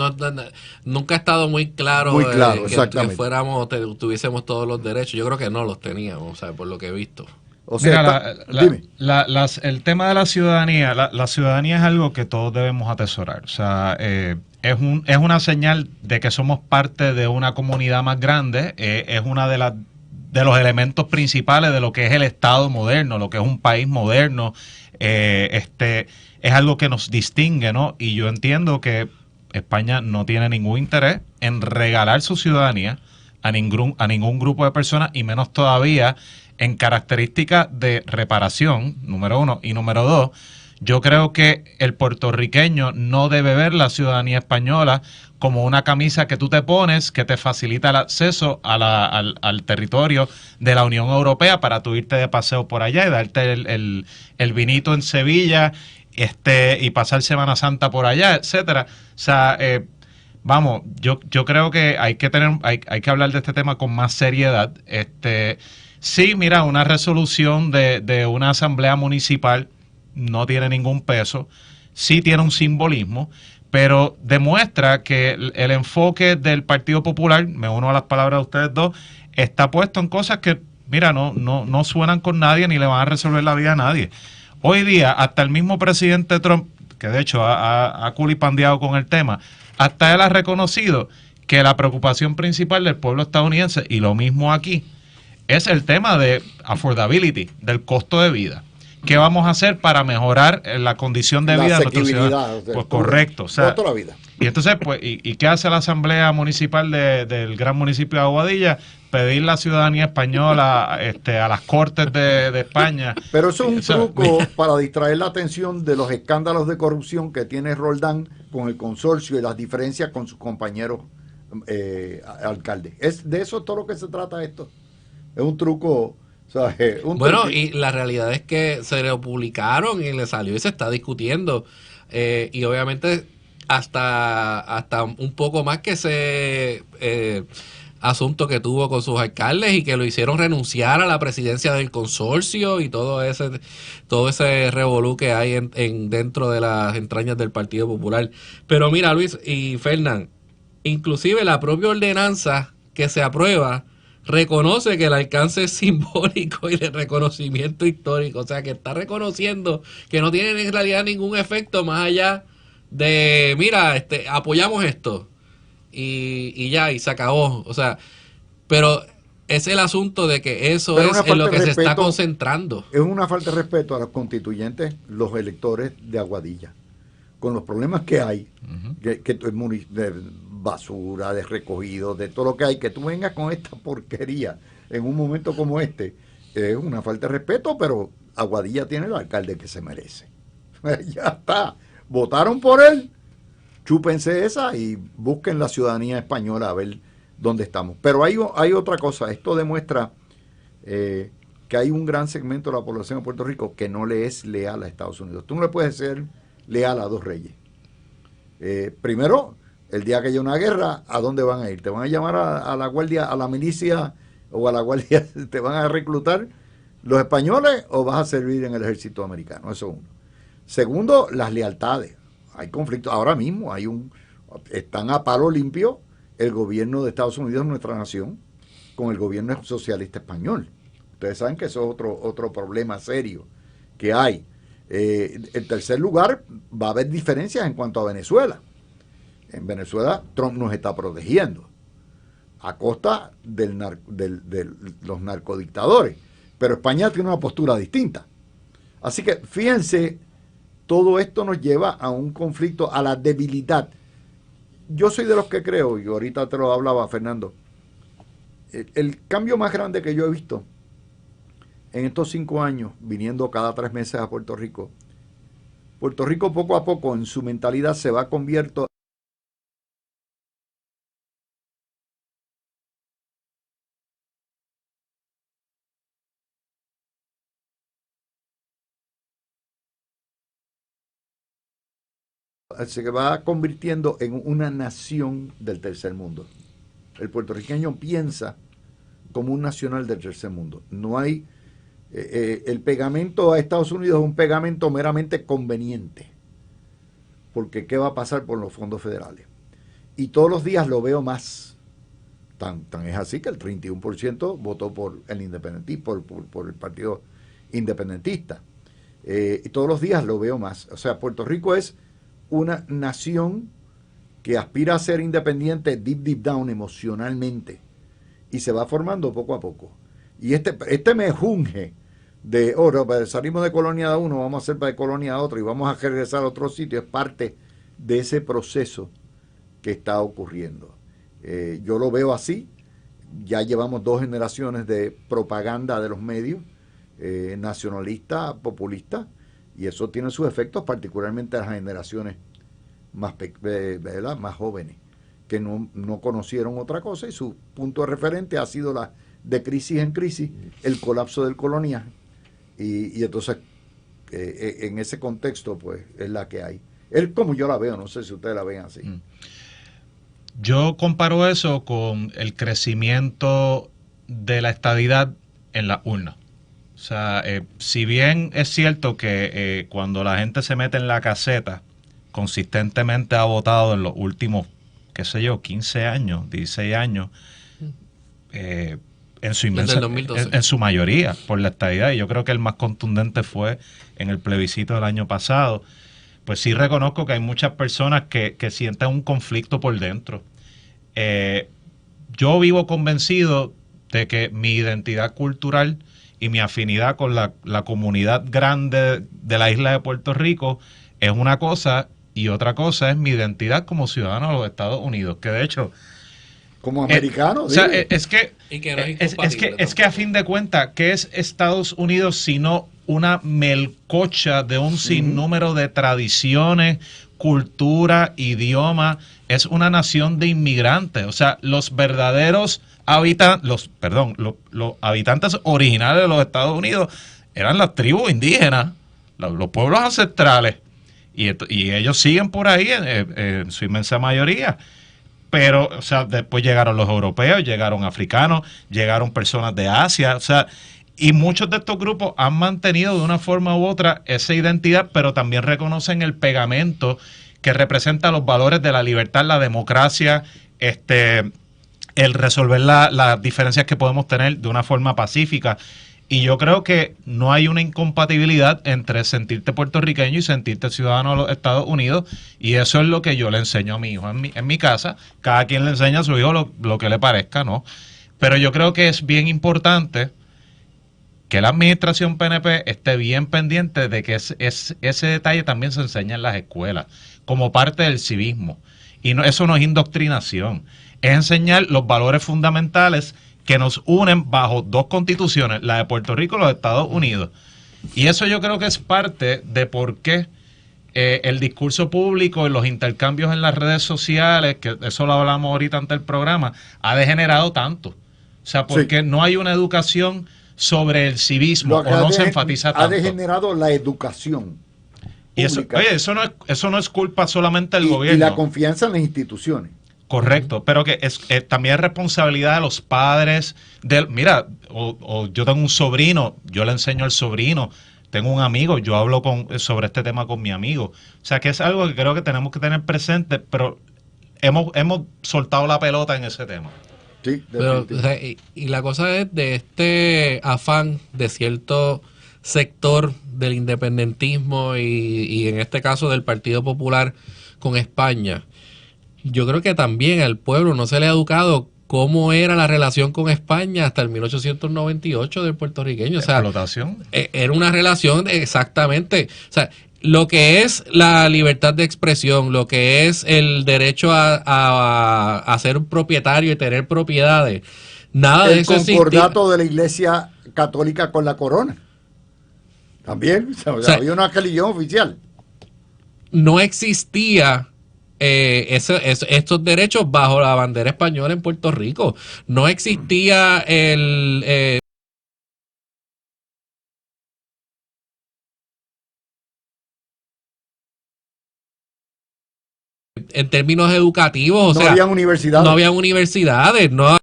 Nunca ha estado muy claro, que fuéramos, tuviésemos todos los derechos. Yo creo que no los teníamos, o sea, por lo que he visto. O sea, mira, el tema de la ciudadanía, la ciudadanía es algo que todos debemos atesorar. O sea, es una señal de que somos parte de una comunidad más grande, es una de los elementos principales de lo que es el Estado moderno, lo que es un país moderno. Es algo que nos distingue, ¿no? Y yo entiendo que España no tiene ningún interés en regalar su ciudadanía a ningún grupo de personas, y menos todavía en características de reparación, número uno. Y número dos, yo creo que el puertorriqueño no debe ver la ciudadanía española como una camisa que tú te pones que te facilita el acceso al territorio de la Unión Europea para tú irte de paseo por allá y darte el vinito en Sevilla y pasar Semana Santa por allá, etcétera. O sea, vamos, yo creo que hay que hablar de este tema con más seriedad. Sí, mira, una resolución de una asamblea municipal no tiene ningún peso, sí tiene un simbolismo, pero demuestra que el enfoque del Partido Popular, me uno a las palabras de ustedes dos, está puesto en cosas que, mira, no suenan con nadie ni le van a resolver la vida a nadie. Hoy día, hasta el mismo presidente Trump, que de hecho ha culipandeado con el tema, hasta él ha reconocido que la preocupación principal del pueblo estadounidense, y lo mismo aquí, es el tema de affordability, del costo de vida. ¿Qué vamos a hacer para mejorar la condición de vida de nuestros ciudadanos? Pues correcto. O sea, toda la vida. Y entonces, pues, ¿y qué hace la Asamblea Municipal del gran municipio de Aguadilla? Pedir la ciudadanía española a las Cortes de España. Pero eso es un truco para distraer la atención de los escándalos de corrupción que tiene Roldán con el consorcio y las diferencias con sus compañeros alcaldes. De eso es todo lo que se trata esto. Es un truco. Y la realidad es que se lo publicaron y le salió y se está discutiendo. Y obviamente hasta un poco más que ese asunto que tuvo con sus alcaldes y que lo hicieron renunciar a la presidencia del consorcio y todo ese revolú que hay dentro de las entrañas del Partido Popular. Pero mira, Luis y Fernán, inclusive la propia ordenanza que se aprueba reconoce que el alcance es simbólico y de reconocimiento histórico. O sea, que está reconociendo que no tiene en realidad ningún efecto más allá de, mira, apoyamos esto y ya, y se acabó. O sea, pero es el asunto de que eso Pero es en lo que se está concentrando. Es una falta de respeto a los constituyentes, los electores de Aguadilla, con los problemas que hay, de basura, de recogido, de todo lo que hay, que tú vengas con esta porquería en un momento como este, es una falta de respeto, pero Aguadilla tiene el alcalde que se merece. Ya está, votaron por él, chúpense esa y busquen la ciudadanía española a ver dónde estamos. Pero hay otra cosa, esto demuestra que hay un gran segmento de la población de Puerto Rico que no le es leal a Estados Unidos. Tú no le puedes ser leal a dos reyes. Primero, el día que haya una guerra, ¿a dónde van a ir? ¿Te van a llamar a la guardia, a la milicia o a la guardia? ¿Te van a reclutar los españoles o vas a servir en el ejército americano? Eso es uno. Segundo, las lealtades. Hay conflictos. Ahora mismo están a palo limpio el gobierno de Estados Unidos, nuestra nación, con el gobierno socialista español. Ustedes saben que eso es otro problema serio que hay. En tercer lugar, va a haber diferencias en cuanto a Venezuela. En Venezuela, Trump nos está protegiendo a costa de los narcodictadores. Pero España tiene una postura distinta. Así que, fíjense, todo esto nos lleva a un conflicto, a la debilidad. Yo soy de los que creo, y ahorita te lo hablaba Fernando, el cambio más grande que yo he visto en estos 5 años, viniendo cada 3 meses a Puerto Rico poco a poco en su mentalidad se va convirtiendo se va convirtiendo en una nación del tercer mundo. El puertorriqueño piensa como un nacional del tercer mundo. No hay el pegamento a Estados Unidos es un pegamento meramente conveniente, porque ¿qué va a pasar por los fondos federales? Y todos los días lo veo más. Tan es así que el 31% votó por el independentismo, por el partido independentista. Y todos los días lo veo más. O sea, Puerto Rico es una nación que aspira a ser independiente deep down emocionalmente y se va formando poco a poco. Y este mejunje de salimos de colonia de uno, vamos a hacer de colonia de otro y vamos a regresar a otro sitio, es parte de ese proceso que está ocurriendo. Yo lo veo así. Ya llevamos 2 generaciones de propaganda de los medios nacionalista, populista, y eso tiene sus efectos, particularmente a las generaciones más jóvenes, que no conocieron otra cosa y su punto de referente ha sido de crisis en crisis, el colapso del coloniaje. Y entonces, en ese contexto, pues, es la que hay. Es como yo la veo, no sé si ustedes la ven así. Yo comparo eso con el crecimiento de la estadidad en la urna. O sea, si bien es cierto que cuando la gente se mete en la caseta, consistentemente ha votado en los últimos, 15 años, 16 años, en su mayoría por la estadidad, y yo creo que el más contundente fue en el plebiscito del año pasado. Pues sí reconozco que hay muchas personas que sienten un conflicto por dentro. Yo vivo convencido de que mi identidad cultural y mi afinidad con la comunidad grande de la isla de Puerto Rico es una cosa, y otra cosa es mi identidad como ciudadano de los Estados Unidos, que de hecho... Como americano, o sea, es que a fin de cuentas, ¿qué es Estados Unidos sino una melcocha de un sinnúmero de tradiciones, cultura, idioma? Es una nación de inmigrantes. O sea, los verdaderos los habitantes originales de los Estados Unidos eran las tribus indígenas, los pueblos ancestrales, y ellos siguen por ahí en su inmensa mayoría. Pero, o sea, después llegaron los europeos, llegaron africanos, llegaron personas de Asia, o sea, y muchos de estos grupos han mantenido de una forma u otra esa identidad, pero también reconocen el pegamento que representa los valores de la libertad, la democracia, el resolver las diferencias que podemos tener de una forma pacífica. Y yo creo que no hay una incompatibilidad entre sentirte puertorriqueño y sentirte ciudadano de los Estados Unidos, y eso es lo que yo le enseño a mi hijo en mi casa. Cada quien le enseña a su hijo lo que le parezca, ¿no? Pero yo creo que es bien importante que la administración PNP esté bien pendiente de que ese detalle también se enseña en las escuelas, como parte del civismo. Y eso no es indoctrinación, es enseñar los valores fundamentales que nos unen bajo dos constituciones, la de Puerto Rico y la de Estados Unidos. Y eso yo creo que es parte de por qué el discurso público y los intercambios en las redes sociales, que eso lo hablamos ahorita ante el programa, ha degenerado tanto. O sea, porque no hay una educación sobre el civismo, o no se enfatiza tanto. Ha degenerado la educación. Y eso no es culpa solamente del gobierno. Y la confianza en las instituciones. Correcto, pero que también es responsabilidad de los padres. Mira, yo tengo un sobrino, yo le enseño al sobrino, tengo un amigo, yo hablo sobre este tema con mi amigo. O sea, que es algo que creo que tenemos que tener presente, pero hemos soltado la pelota en ese tema. Sí, pero, y la cosa es de este afán de cierto sector del independentismo y en este caso del Partido Popular con España. Yo creo que también al pueblo no se le ha educado cómo era la relación con España hasta el 1898 del puertorriqueño. O sea, explotación. Era una relación exactamente. O sea, lo que es la libertad de expresión, lo que es el derecho a ser un propietario y tener propiedades, nada de eso existía. El concordato de la Iglesia Católica con la corona. También, o sea, había una religión oficial. No existía estos derechos bajo la bandera española en Puerto Rico. No existía en términos educativos, No había universidades. No había universidades, no.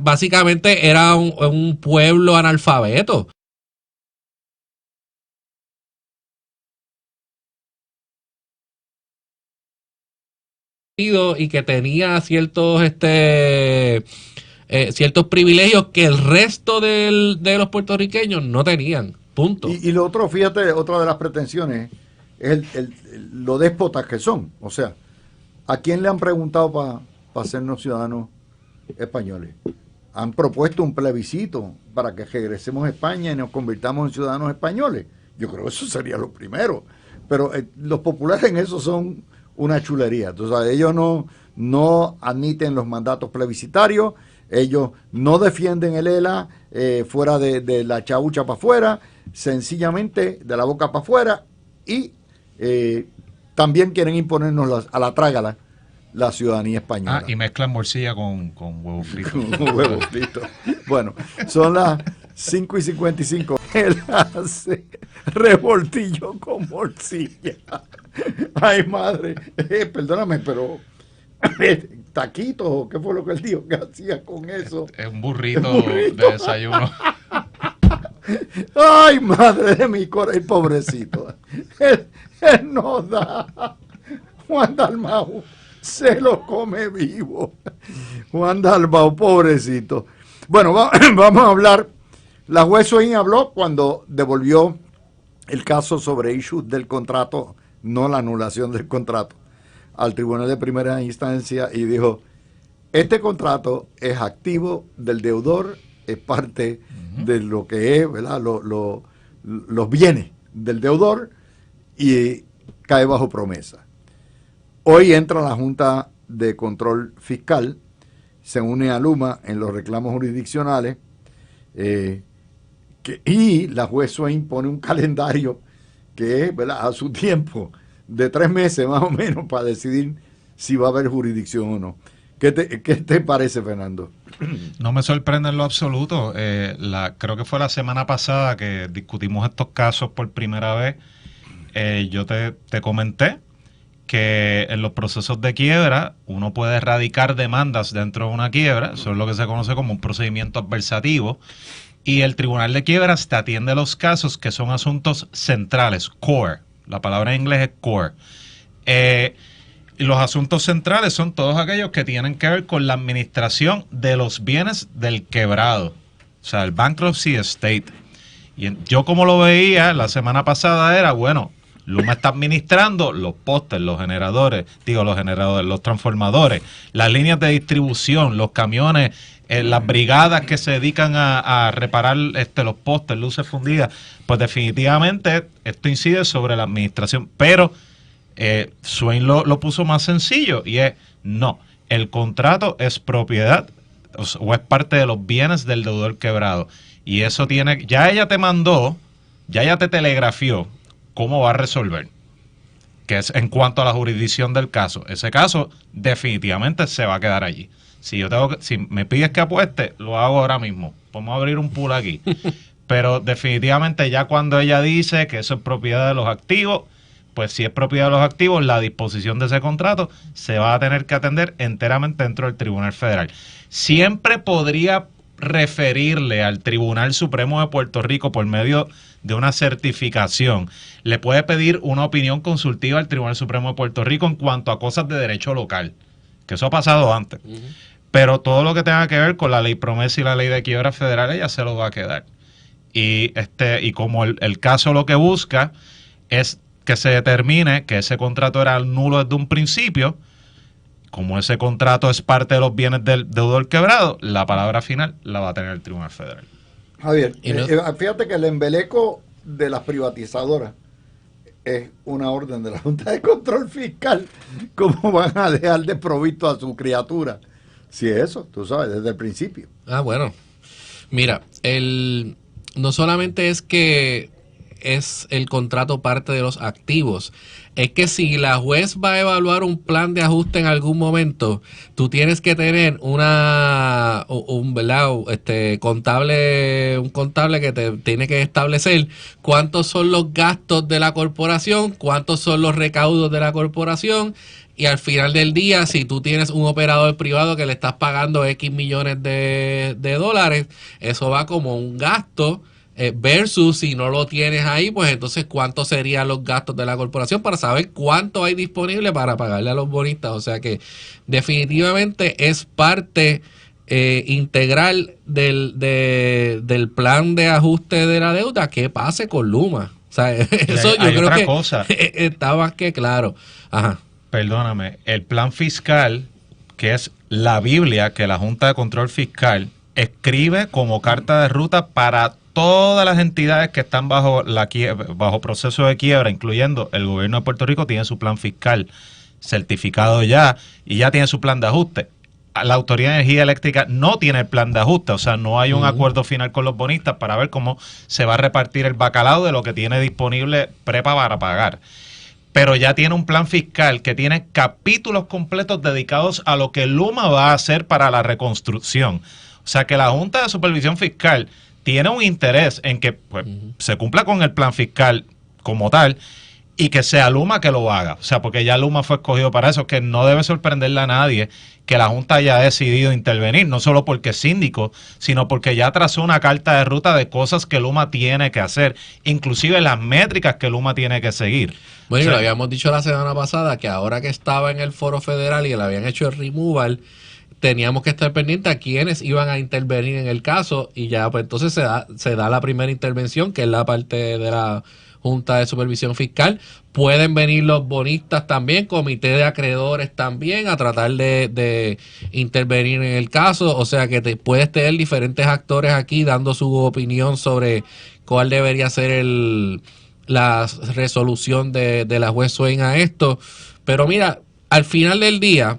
Básicamente era un pueblo analfabeto. Y que tenía ciertos ciertos privilegios que el resto de los puertorriqueños no tenían. Punto. Y lo otro, fíjate, otra de las pretensiones es lo déspotas que son. O sea, ¿a quién le han preguntado para hacernos ciudadanos españoles? Han propuesto un plebiscito para que regresemos a España y nos convirtamos en ciudadanos españoles. Yo creo que eso sería lo primero. Pero los populares en eso son una chulería. Entonces, ellos no admiten los mandatos plebiscitarios, ellos no defienden el ELA fuera de la chaucha para afuera, sencillamente de la boca para afuera, y también quieren imponernos a la trágala la ciudadanía española. Y mezclan morcilla con huevo frito. Con huevo frito. Bueno, son las 5:55. Él hace revoltillo con morcilla. Ay, madre. Perdóname, pero taquitos, ¿qué fue lo que él dijo que hacía con eso? Es un burrito de desayuno. Ay, madre de mi corazón, el pobrecito. Él no da. Juan Dalmau se lo come vivo. Juan Dalmau, pobrecito. Bueno, vamos a hablar. La juez Swain habló cuando devolvió el caso sobre issues del contrato, no la anulación del contrato, al Tribunal de Primera Instancia, y dijo, este contrato es activo del deudor, es parte de lo que es, ¿verdad? Los bienes del deudor, y cae bajo promesa. Hoy entra la Junta de Control Fiscal, se une a Luma en los reclamos jurisdiccionales, y la juez Swain pone un calendario que es, ¿verdad?, a su tiempo, de 3 meses más o menos, para decidir si va a haber jurisdicción o no. ¿Qué te parece, Fernando? No me sorprende en lo absoluto. Creo que fue la semana pasada que discutimos estos casos por primera vez. Yo te comenté que en los procesos de quiebra uno puede erradicar demandas dentro de una quiebra. Eso es lo que se conoce como un procedimiento adversativo. Y el Tribunal de Quiebras te atiende los casos que son asuntos centrales, core. La palabra en inglés es core. Y los asuntos centrales son todos aquellos que tienen que ver con la administración de los bienes del quebrado. O sea, el bankruptcy estate. Y yo como lo veía la semana pasada era, bueno, Luma está administrando los postes, los transformadores, las líneas de distribución, los camiones, las brigadas que se dedican a reparar los postes, luces fundidas. Pues definitivamente esto incide sobre la administración, pero Swain lo puso más sencillo y es, no, el contrato es propiedad o es parte de los bienes del deudor quebrado. Y eso tiene, ya ella te telegrafió cómo va a resolver, que es en cuanto a la jurisdicción del caso. Ese caso definitivamente se va a quedar allí. Si me pides que apueste, lo hago ahora mismo. Vamos a abrir un pool aquí. Pero definitivamente ya cuando ella dice que eso es propiedad de los activos, pues si es propiedad de los activos, la disposición de ese contrato se va a tener que atender enteramente dentro del Tribunal Federal. Siempre podría referirle al Tribunal Supremo de Puerto Rico por medio de una certificación. Le puede pedir una opinión consultiva al Tribunal Supremo de Puerto Rico en cuanto a cosas de derecho local, que eso ha pasado antes. Pero todo lo que tenga que ver con la ley promesa y la ley de quiebra federal, ella se lo va a quedar. Y como el caso lo que busca es que se determine que ese contrato era nulo desde un principio, como ese contrato es parte de los bienes del deudor quebrado, la palabra final la va a tener el Tribunal Federal. Javier, fíjate que el embeleco de las privatizadoras es una orden de la Junta de Control Fiscal. ¿Cómo van a dejar de provisto a su criatura? Si es eso, tú sabes, desde el principio. Bueno. Mira, no solamente es que es el contrato parte de los activos, es que si la juez va a evaluar un plan de ajuste en algún momento, tú tienes que tener un contable que te tiene que establecer cuántos son los gastos de la corporación, cuántos son los recaudos de la corporación, y al final del día, si tú tienes un operador privado que le estás pagando X millones de dólares, eso va como un gasto. Versus si no lo tienes ahí, pues entonces cuántos serían los gastos de la corporación para saber cuánto hay disponible para pagarle a los bonistas. O sea que definitivamente es parte integral del plan de ajuste de la deuda que pase con Luma. O sea, eso yo creo que está más que claro. Ajá. Perdóname, el plan fiscal, que es la Biblia que la Junta de Control Fiscal escribe como carta de ruta para todas las entidades que están bajo proceso de quiebra, incluyendo el gobierno de Puerto Rico, tiene su plan fiscal certificado ya y ya tiene su plan de ajuste. La Autoridad de Energía Eléctrica no tiene el plan de ajuste, o sea, no hay un acuerdo final con los bonistas para ver cómo se va a repartir el bacalao de lo que tiene disponible prepa para pagar. Pero ya tiene un plan fiscal que tiene capítulos completos dedicados a lo que Luma va a hacer para la reconstrucción. O sea que la Junta de Supervisión Fiscal tiene un interés en que se cumpla con el plan fiscal como tal y que sea Luma que lo haga. O sea, porque ya Luma fue escogido para eso, que no debe sorprenderle a nadie que la Junta haya decidido intervenir, no solo porque es síndico, sino porque ya trazó una carta de ruta de cosas que Luma tiene que hacer, inclusive las métricas que Luma tiene que seguir. Bueno, lo habíamos dicho la semana pasada, que ahora que estaba en el foro federal y le habían hecho el removal, teníamos que estar pendientes a quienes iban a intervenir en el caso y ya pues entonces se da la primera intervención, que es la parte de la Junta de Supervisión Fiscal. Pueden venir los bonistas también, comité de acreedores también, a tratar de intervenir en el caso. O sea que puedes tener diferentes actores aquí dando su opinión sobre cuál debería ser la resolución de la juez Swain a esto. Pero mira, al final del día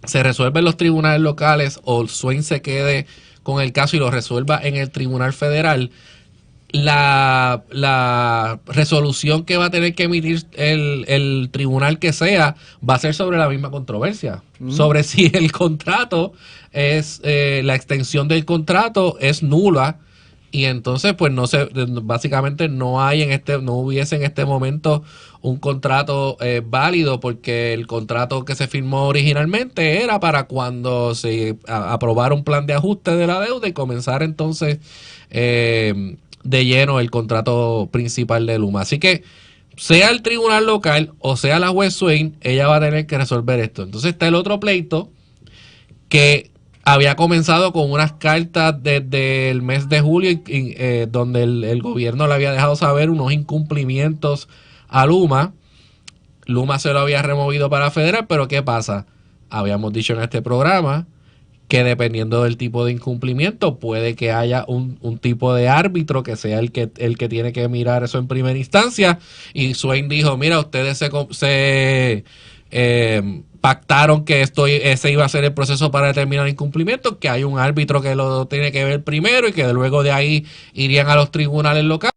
se resuelve en los tribunales locales o Swain se quede con el caso y lo resuelva en el Tribunal Federal, la resolución que va a tener que emitir el tribunal que sea va a ser sobre la misma controversia, sobre si el contrato es la extensión del contrato es nula y entonces pues básicamente no hubiese en este momento un contrato válido, porque el contrato que se firmó originalmente era para cuando se aprobara un plan de ajuste de la deuda y comenzar entonces de lleno el contrato principal de Luma. Así que sea el tribunal local o sea la juez Swain, ella va a tener que resolver esto. Entonces está el otro pleito que había comenzado con unas cartas desde el mes de julio, donde el gobierno le había dejado saber unos incumplimientos a Luma. Luma se lo había removido para federal, pero ¿qué pasa? Habíamos dicho en este programa que dependiendo del tipo de incumplimiento puede que haya un tipo de árbitro que sea el que tiene que mirar eso en primera instancia, y Swain dijo, mira, ustedes se pactaron que ese iba a ser el proceso para determinar incumplimientos, que hay un árbitro que lo tiene que ver primero y que luego de ahí irían a los tribunales locales.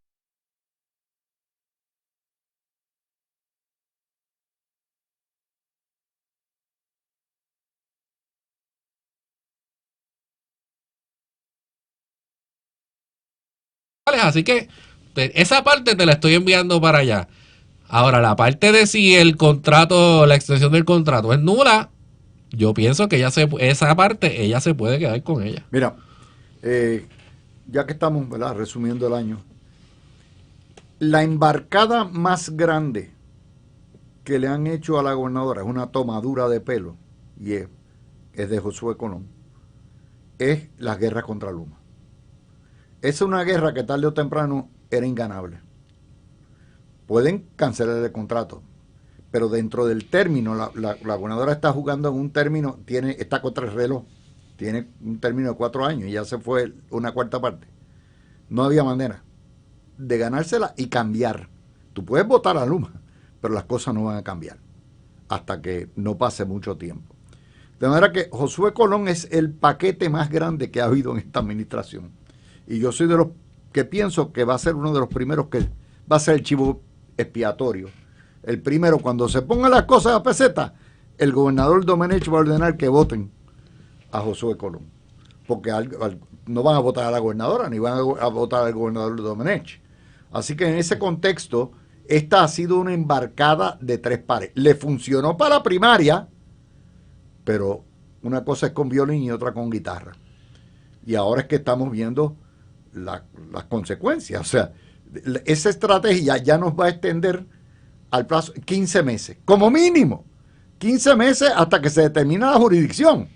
Así que esa parte te la estoy enviando para allá. Ahora, la parte de si el contrato, la extensión del contrato es nula, yo pienso que esa parte ella se puede quedar con ella. Mira, ya que estamos, ¿verdad?, resumiendo el año, la embarcada más grande que le han hecho a la gobernadora es una tomadura de pelo, y es de Josué Colón, es la guerra contra Luma. Es una guerra que tarde o temprano era inganable. Pueden cancelar el contrato, pero dentro del término, la gobernadora está jugando en un término, está contra el reloj, tiene un término de 4 años y ya se fue una cuarta parte. No había manera de ganársela y cambiar. Tú puedes votar a Luma, pero las cosas no van a cambiar hasta que no pase mucho tiempo. De manera que Josué Colón es el paquete más grande que ha habido en esta administración. Y yo soy de los que pienso que va a ser uno de los primeros que va a ser el chivo expiatorio. El primero, cuando se pongan las cosas a peseta, el gobernador Domenech va a ordenar que voten a Josué Colón. Porque no van a votar a la gobernadora, ni van a votar al gobernador Domenech. Así que en ese contexto, esta ha sido una embarcada de 3 pares. Le funcionó para la primaria, pero una cosa es con violín y otra con guitarra. Y ahora es que estamos viendo las consecuencias. O sea, esa estrategia ya nos va a extender al plazo 15 meses, como mínimo 15 meses hasta que se determine la jurisdicción,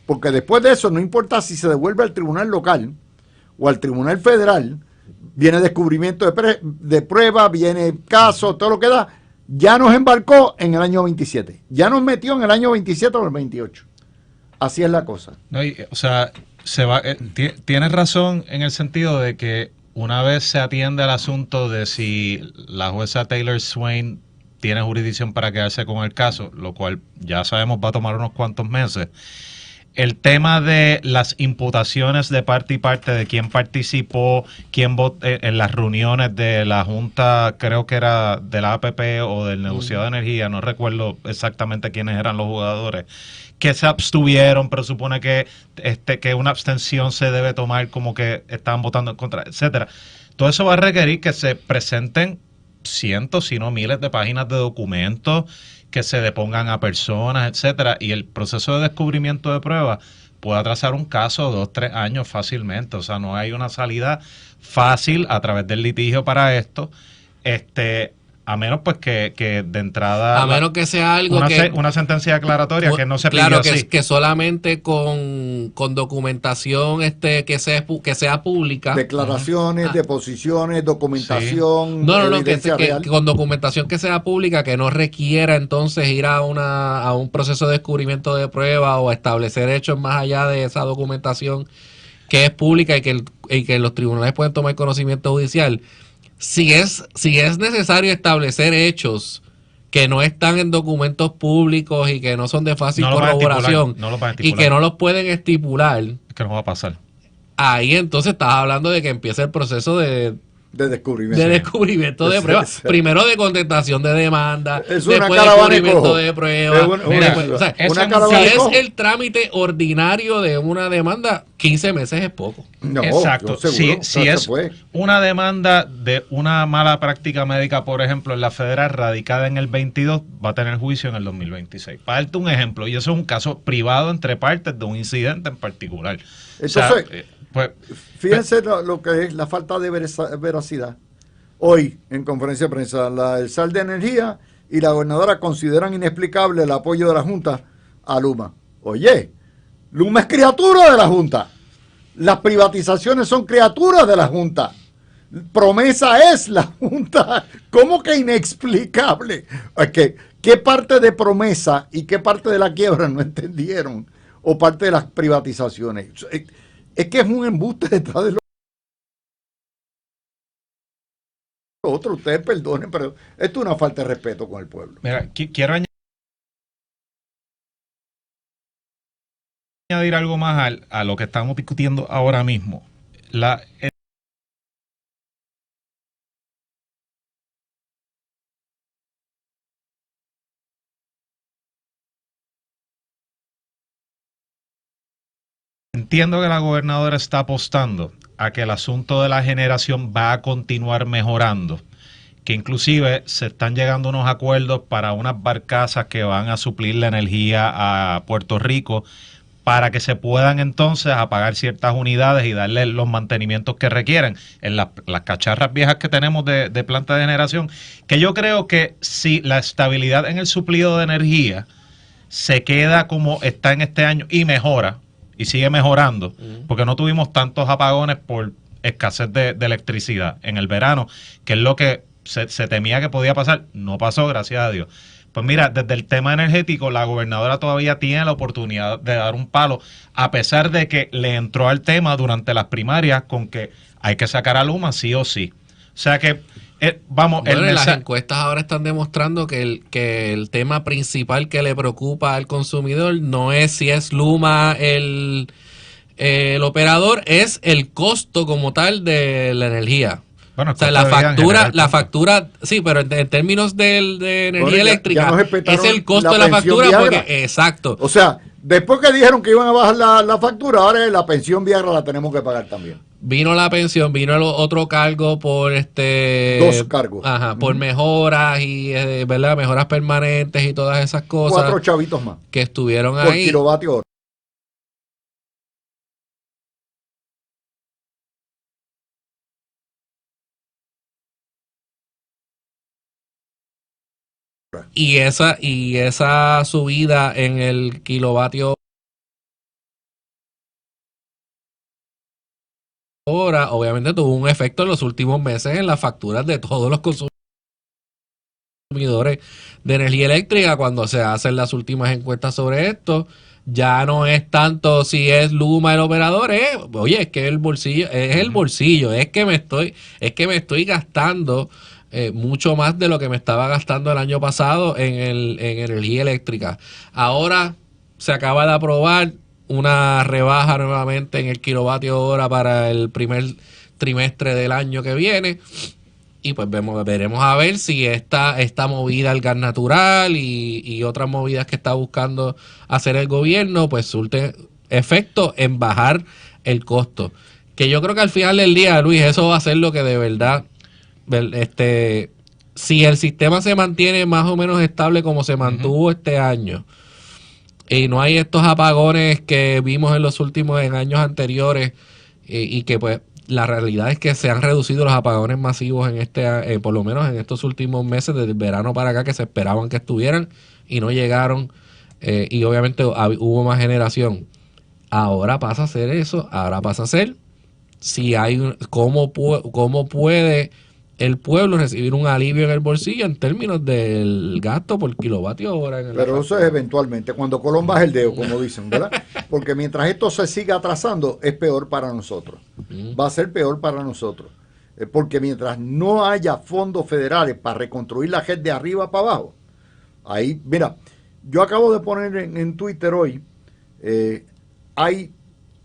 porque después de eso no importa si se devuelve al tribunal local o al tribunal federal, viene descubrimiento de prueba, viene caso, todo lo que da, ya nos embarcó en el año 27, ya nos metió en el año 27 o el 28. Así es la cosa. No, o sea, tienes razón en el sentido de que una vez se atiende al asunto de si la jueza Taylor Swain tiene jurisdicción para quedarse con el caso, lo cual ya sabemos va a tomar unos cuantos meses, el tema de las imputaciones de parte y parte de quién participó, quién votó en las reuniones de la Junta, creo que era de la APP o del negociado de energía, no recuerdo exactamente quiénes eran los jugadores, que se abstuvieron, pero supone que una abstención se debe tomar como que estaban votando en contra, etcétera. Todo eso va a requerir que se presenten cientos, si no miles de páginas de documentos, que se depongan a personas, etcétera, y el proceso de descubrimiento de pruebas puede atrasar un caso 2, 3 años fácilmente. O sea, no hay una salida fácil a través del litigio para esto. A menos pues que de entrada... A menos que sea algo una sentencia declaratoria que no se pidió claro, así. que solamente con documentación que sea pública. Declaraciones, deposiciones, documentación, evidencia real. Que con documentación que sea pública, que no requiera entonces ir a un proceso de descubrimiento de prueba o establecer hechos más allá de esa documentación que es pública y que los tribunales pueden tomar conocimiento judicial. Si es necesario establecer hechos que no están en documentos públicos y que no son de fácil corroboración y que no los pueden estipular, es que no va a pasar. Ahí entonces estás hablando de que empieza el proceso de De descubrimiento. De descubrimiento de pruebas. Primero de contestación de demanda, Es después una de caravana de descubrimiento cojo. de pruebas. O sea, una si caravana de es cojo. el trámite ordinario de una demanda, 15 meses es poco. No, exacto. yo seguro, Si es una demanda de una mala práctica médica, por ejemplo, en la federal radicada en el 22, va a tener juicio en el 2026. Para darte un ejemplo, y eso es un caso privado entre partes de un incidente en particular. Entonces, fíjense lo que es la falta de veracidad. Hoy, en conferencia de prensa, el SAL de Energía y la gobernadora consideran inexplicable el apoyo de la Junta a Luma. Oye, Luma es criatura de la Junta. Las privatizaciones son criaturas de la Junta. Promesa es la Junta. ¿Cómo que inexplicable? ¿Qué parte de Promesa y qué parte de la quiebra no entendieron? O parte de las privatizaciones. Es que es un embuste detrás de lo otro. Ustedes perdonen, pero esto es una falta de respeto con el pueblo. Mira, quiero añadir algo más a lo que estamos discutiendo ahora mismo. Entiendo que la gobernadora está apostando a que el asunto de la generación va a continuar mejorando, que inclusive se están llegando a unos acuerdos para unas barcazas que van a suplir la energía a Puerto Rico para que se puedan entonces apagar ciertas unidades y darle los mantenimientos que requieren en las cacharras viejas que tenemos de planta de generación, que yo creo que si la estabilidad en el suplido de energía se queda como está en este año y mejora, y sigue mejorando, porque no tuvimos tantos apagones por escasez de electricidad en el verano, que es lo que se temía que podía pasar. No pasó, gracias a Dios. Pues mira, desde el tema energético, la gobernadora todavía tiene la oportunidad de dar un palo, a pesar de que le entró al tema durante las primarias con que hay que sacar a Luma sí o sí. O sea que las encuestas ahora están demostrando que el tema principal que le preocupa al consumidor no es si es Luma el operador, es el costo como tal de la energía. Bueno, o sea, la factura, sí, pero en términos de energía eléctrica, es el costo de la factura porque, exacto. O sea, después que dijeron que iban a bajar la factura, ahora la pensión Viagra la tenemos que pagar también. Vino la pensión, vino el otro cargo por 2 cargos. Ajá, por mejoras y ¿verdad? Mejoras permanentes y todas esas cosas. 4 chavitos más. Que estuvieron por ahí. Kilovatio hora. Y esa subida en el kilovatio hora, obviamente tuvo un efecto en los últimos meses en las facturas de todos los consumidores de energía eléctrica. Cuando se hacen las últimas encuestas sobre esto, ya no es tanto si es Luma el operador, oye, es que el bolsillo, es que me estoy gastando mucho más de lo que me estaba gastando el año pasado en energía eléctrica. Ahora se acaba de aprobar una rebaja nuevamente en el kilovatio hora para el primer trimestre del año que viene, y pues veremos a ver si esta movida al gas natural y otras movidas que está buscando hacer el gobierno pues surte efecto en bajar el costo, que yo creo que al final del día, Luis, eso va a ser lo que de verdad, si el sistema se mantiene más o menos estable como se mantuvo este año, y no hay estos apagones que vimos en años anteriores, y que pues la realidad es que se han reducido los apagones masivos en por lo menos en estos últimos meses, desde el verano para acá, que se esperaban que estuvieran y no llegaron, y obviamente hubo más generación. Ahora pasa a ser eso, ahora pasa a ser si hay cómo puede el pueblo recibir un alivio en el bolsillo en términos del gasto por kilovatio hora. Pero eso es eventualmente, cuando Colón baja el dedo, como dicen, ¿verdad? Porque mientras esto se siga atrasando, es peor para nosotros. Va a ser peor para nosotros. Porque mientras no haya fondos federales para reconstruir la red de arriba para abajo, ahí, mira, yo acabo de poner en Twitter hoy, hay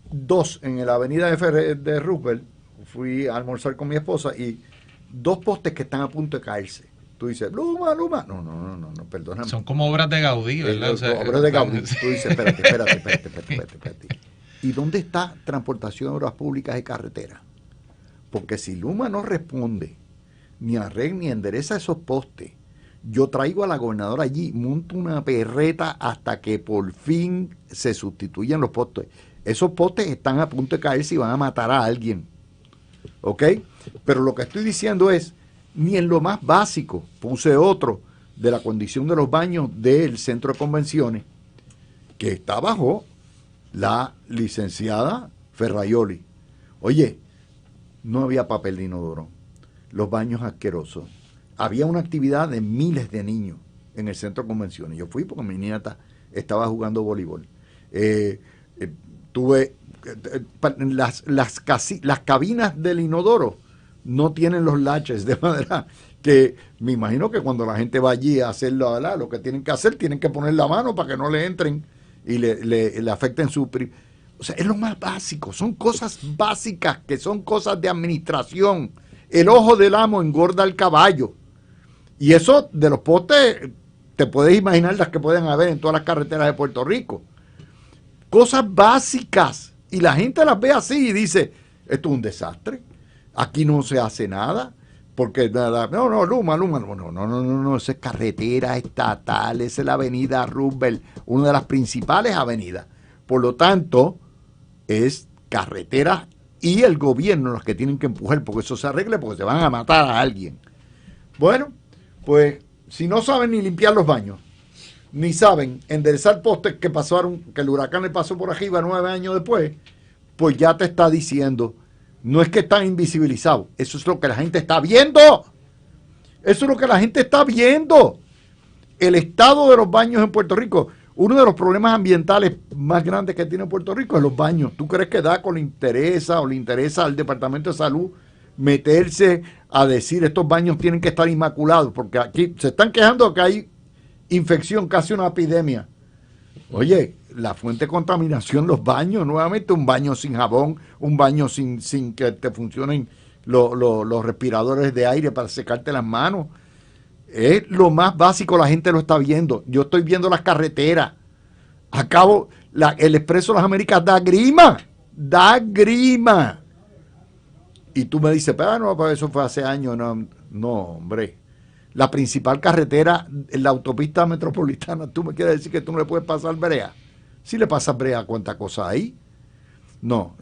2 en la avenida de Roosevelt, fui a almorzar con mi esposa y 2 postes que están a punto de caerse. Tú dices, Luma. No, perdóname. Son como obras de Gaudí, ¿verdad? O sea, Obras de Gaudí. Tú dices, espérate. ¿Y dónde está Transportación de Obras Públicas y Carreteras? Porque si Luma no responde, ni arregla ni endereza esos postes, yo traigo a la gobernadora allí, monto una perreta hasta que por fin se sustituyan los postes. Esos postes están a punto de caerse y van a matar a alguien. ¿Ok? Pero lo que estoy diciendo es, ni en lo más básico, puse otro de la condición de los baños del centro de convenciones, que está bajo la licenciada Ferraioli. Oye, no había papel de inodoro, los baños asquerosos. Había una actividad de miles de niños en el centro de convenciones. Yo fui porque mi nieta estaba jugando voleibol. Tuve las cabinas del inodoro no tienen los latches, de manera que me imagino que cuando la gente va allí a hacerlo, ¿verdad? Lo que tienen que hacer, tienen que poner la mano para que no le entren y le afecten su... O sea, es lo más básico, son cosas básicas que son cosas de administración. El ojo del amo engorda al caballo. Y eso de los postes, te puedes imaginar las que pueden haber en todas las carreteras de Puerto Rico. Cosas básicas. Y la gente las ve así y dice, esto es un desastre. Aquí no se hace nada. Porque nada, Luma, no, esa es carretera estatal, esa es la avenida Roosevelt, una de las principales avenidas. Por lo tanto, es carretera y el gobierno los que tienen que empujar porque eso se arregle, porque se van a matar a alguien. Bueno, pues si no saben ni limpiar los baños, ni saben enderezar postes que pasaron, que el huracán le pasó por arriba 9 años después, pues ya te está diciendo, no es que están invisibilizados, eso es lo que la gente está viendo. Eso es lo que la gente está viendo. El estado de los baños en Puerto Rico, uno de los problemas ambientales más grandes que tiene Puerto Rico es los baños. ¿Tú crees que DACO le interesa al Departamento de Salud meterse a decir estos baños tienen que estar inmaculados? Porque aquí se están quejando que hay infección, casi una epidemia. Oye, la fuente de contaminación, los baños, nuevamente un baño sin jabón, un baño sin que te funcionen los respiradores de aire para secarte las manos. Es lo más básico, la gente lo está viendo. Yo estoy viendo las carreteras. Acabo, el Expreso de las Américas da grima. Y tú me dices, pero no, pues eso fue hace años. No, hombre. La principal carretera, la autopista metropolitana, ¿tú me quieres decir que tú no le puedes pasar brea? Si le pasas brea, ¿cuántas cosas hay? No,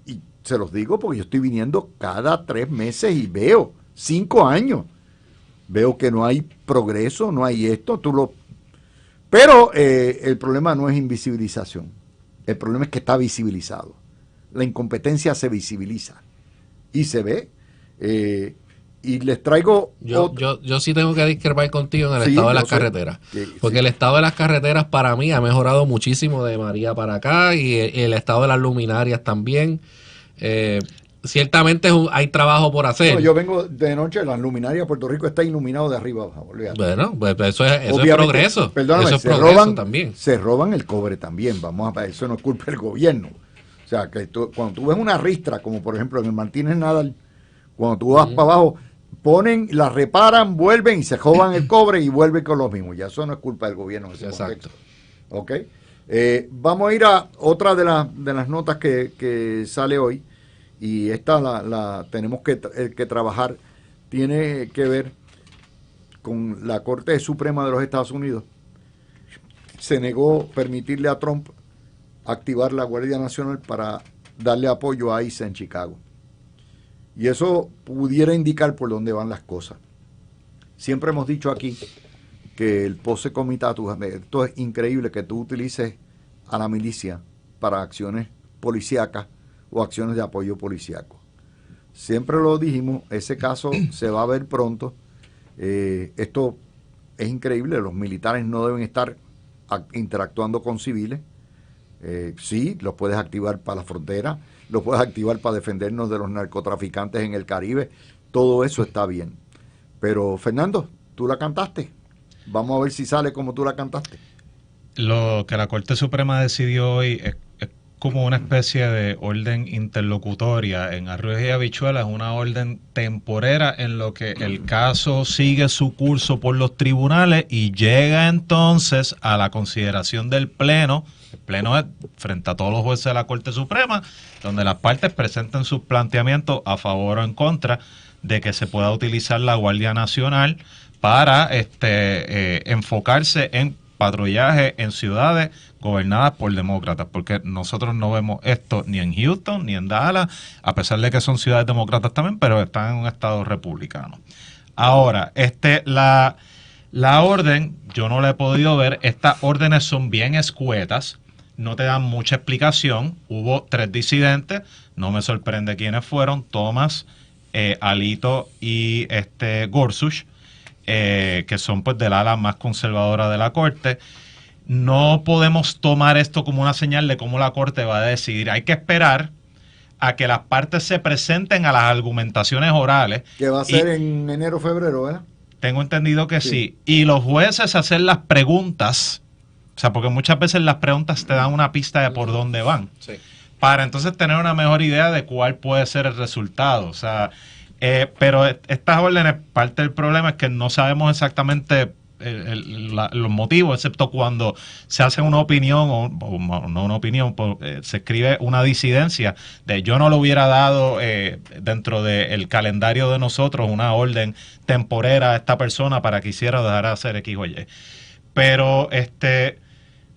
y se los digo porque yo estoy viniendo cada 3 meses y veo 5 años. Veo que no hay progreso, no hay esto, Pero el problema no es invisibilización. El problema es que está visibilizado. La incompetencia se visibiliza y se ve. Y les traigo... Yo sí tengo que discrepar contigo en el estado de las carreteras. Porque el estado de las carreteras para mí ha mejorado muchísimo de María para acá y el estado de las luminarias también. Ciertamente hay trabajo por hacer. No, yo vengo de noche, la luminaria de Puerto Rico está iluminado de arriba abajo. Olvídate. Bueno, pues eso es progreso. Perdóname, eso es progreso también. Se roban el cobre también. Vamos a ver, eso no es culpa del gobierno. O sea, que cuando tú ves una ristra, como por ejemplo en el Martínez Nadal, cuando tú vas para abajo, ponen, la reparan, vuelven y se roban el cobre y vuelven con los mismos. Ya eso no es culpa del gobierno en ese contexto. ¿Ok? Vamos a ir a otra de las notas que sale hoy. Y esta la tenemos que trabajar. Tiene que ver con la Corte Suprema de los Estados Unidos. Se negó permitirle a Trump activar la Guardia Nacional para darle apoyo a ICE en Chicago. Y eso pudiera indicar por dónde van las cosas. Siempre hemos dicho aquí que el posse comitatus, esto es increíble que tú utilices a la milicia para acciones policíacas o acciones de apoyo policíaco. Siempre lo dijimos, ese caso se va a ver pronto. Esto es increíble, los militares no deben estar interactuando con civiles. Sí, los puedes activar para la frontera, los puedes activar para defendernos de los narcotraficantes en el Caribe, todo eso está bien. Pero Fernando, tú la cantaste. Vamos a ver si sale como tú la cantaste. Lo que la Corte Suprema decidió hoy es como una especie de orden interlocutoria. En Arroyo y Habichuelas es una orden temporera en lo que el caso sigue su curso por los tribunales y llega entonces a la consideración del Pleno. El Pleno es frente a todos los jueces de la Corte Suprema, donde las partes presenten sus planteamientos a favor o en contra de que se pueda utilizar la Guardia Nacional para enfocarse en patrullaje en ciudades gobernadas por demócratas, porque nosotros no vemos esto ni en Houston ni en Dallas, a pesar de que son ciudades demócratas también, pero están en un estado republicano. Ahora, la orden, yo no la he podido ver, estas órdenes son bien escuetas, no te dan mucha explicación. Hubo 3 disidentes, no me sorprende quiénes fueron: Thomas, Alito y Gorsuch, que son pues del ala más conservadora de la Corte. No podemos tomar esto como una señal de cómo la Corte va a decidir. Hay que esperar a que las partes se presenten a las argumentaciones orales. Que va a ser en enero o febrero, ¿verdad? Tengo entendido que sí. Y los jueces hacen las preguntas, o sea, porque muchas veces las preguntas te dan una pista de por dónde van. Sí. Para entonces tener una mejor idea de cuál puede ser el resultado. O sea, pero estas órdenes, parte del problema es que no sabemos exactamente los motivos, excepto cuando se hace una opinión o no una opinión, se escribe una disidencia de yo no lo hubiera dado dentro del calendario de nosotros una orden temporera a esta persona para que hiciera o dejara de hacer X o Y. Pero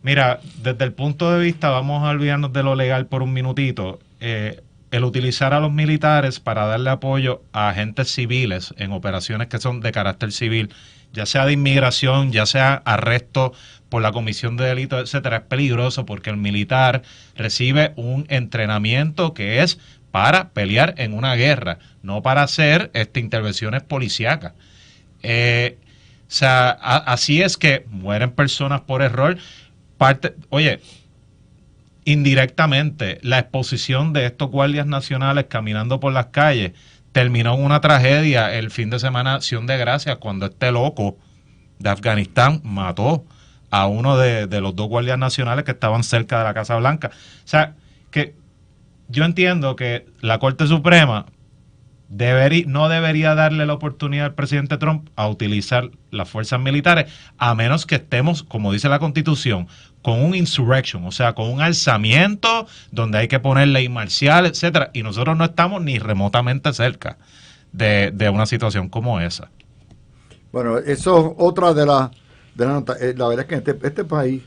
mira, desde el punto de vista, vamos a olvidarnos de lo legal por un minutito. El utilizar a los militares para darle apoyo a agentes civiles en operaciones que son de carácter civil, ya sea de inmigración, ya sea arresto por la comisión de delitos, etcétera, es peligroso porque el militar recibe un entrenamiento que es para pelear en una guerra, no para hacer intervenciones policíacas. O sea, así es que mueren personas por error. Oye, indirectamente, la exposición de estos guardias nacionales caminando por las calles terminó en una tragedia el fin de semana Acción de Gracias, cuando este loco de Afganistán mató a uno de los 2 guardias nacionales que estaban cerca de la Casa Blanca. O sea, que yo entiendo que la Corte Suprema no debería darle la oportunidad al presidente Trump a utilizar las fuerzas militares, a menos que estemos, como dice la Constitución, con un insurrection, o sea, con un alzamiento donde hay que poner ley marcial, etcétera, y nosotros no estamos ni remotamente cerca de una situación como esa. Bueno, eso es otra de las notas. La verdad es que este país...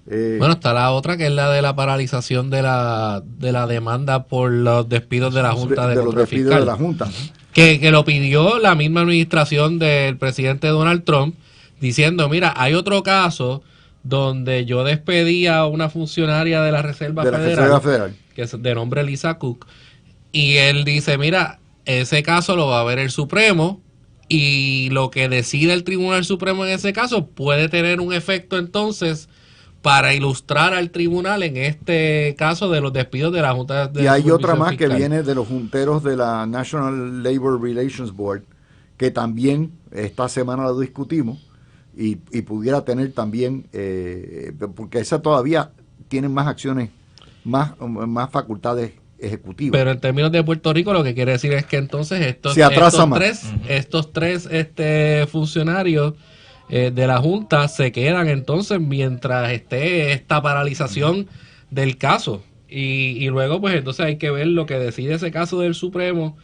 bueno, está la otra, que es la de la paralización de la demanda por los despidos de la Junta de los despidos de la Junta. Que lo pidió la misma administración del presidente Donald Trump, diciendo, mira, hay otro caso donde yo despedí a una funcionaria de la Reserva Federal, que es de nombre Lisa Cook, y él dice, mira, ese caso lo va a ver el Supremo, y lo que decide el Tribunal Supremo en ese caso puede tener un efecto entonces para ilustrar al tribunal en este caso de los despidos de la Junta de Y hay otra más Fiscal, que viene de los junteros de la National Labor Relations Board, que también esta semana lo discutimos, y pudiera tener también, porque esa todavía tiene más acciones, más facultades ejecutivas. Pero en términos de Puerto Rico lo que quiere decir es que entonces estos tres funcionarios de la Junta se quedan entonces mientras esté esta paralización del caso, y luego pues entonces hay que ver lo que decide ese caso del Supremo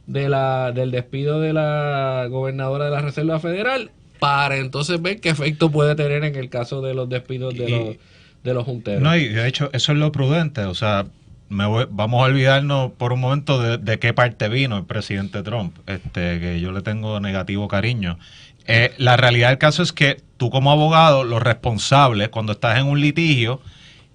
del despido de la gobernadora de la Reserva Federal, para entonces ver qué efecto puede tener en el caso de los despidos de los junteros. No, y de hecho eso es lo prudente, o sea, vamos a olvidarnos por un momento de qué parte vino el presidente Trump, que yo le tengo negativo cariño. La realidad del caso es que tú como abogado, los responsables, cuando estás en un litigio,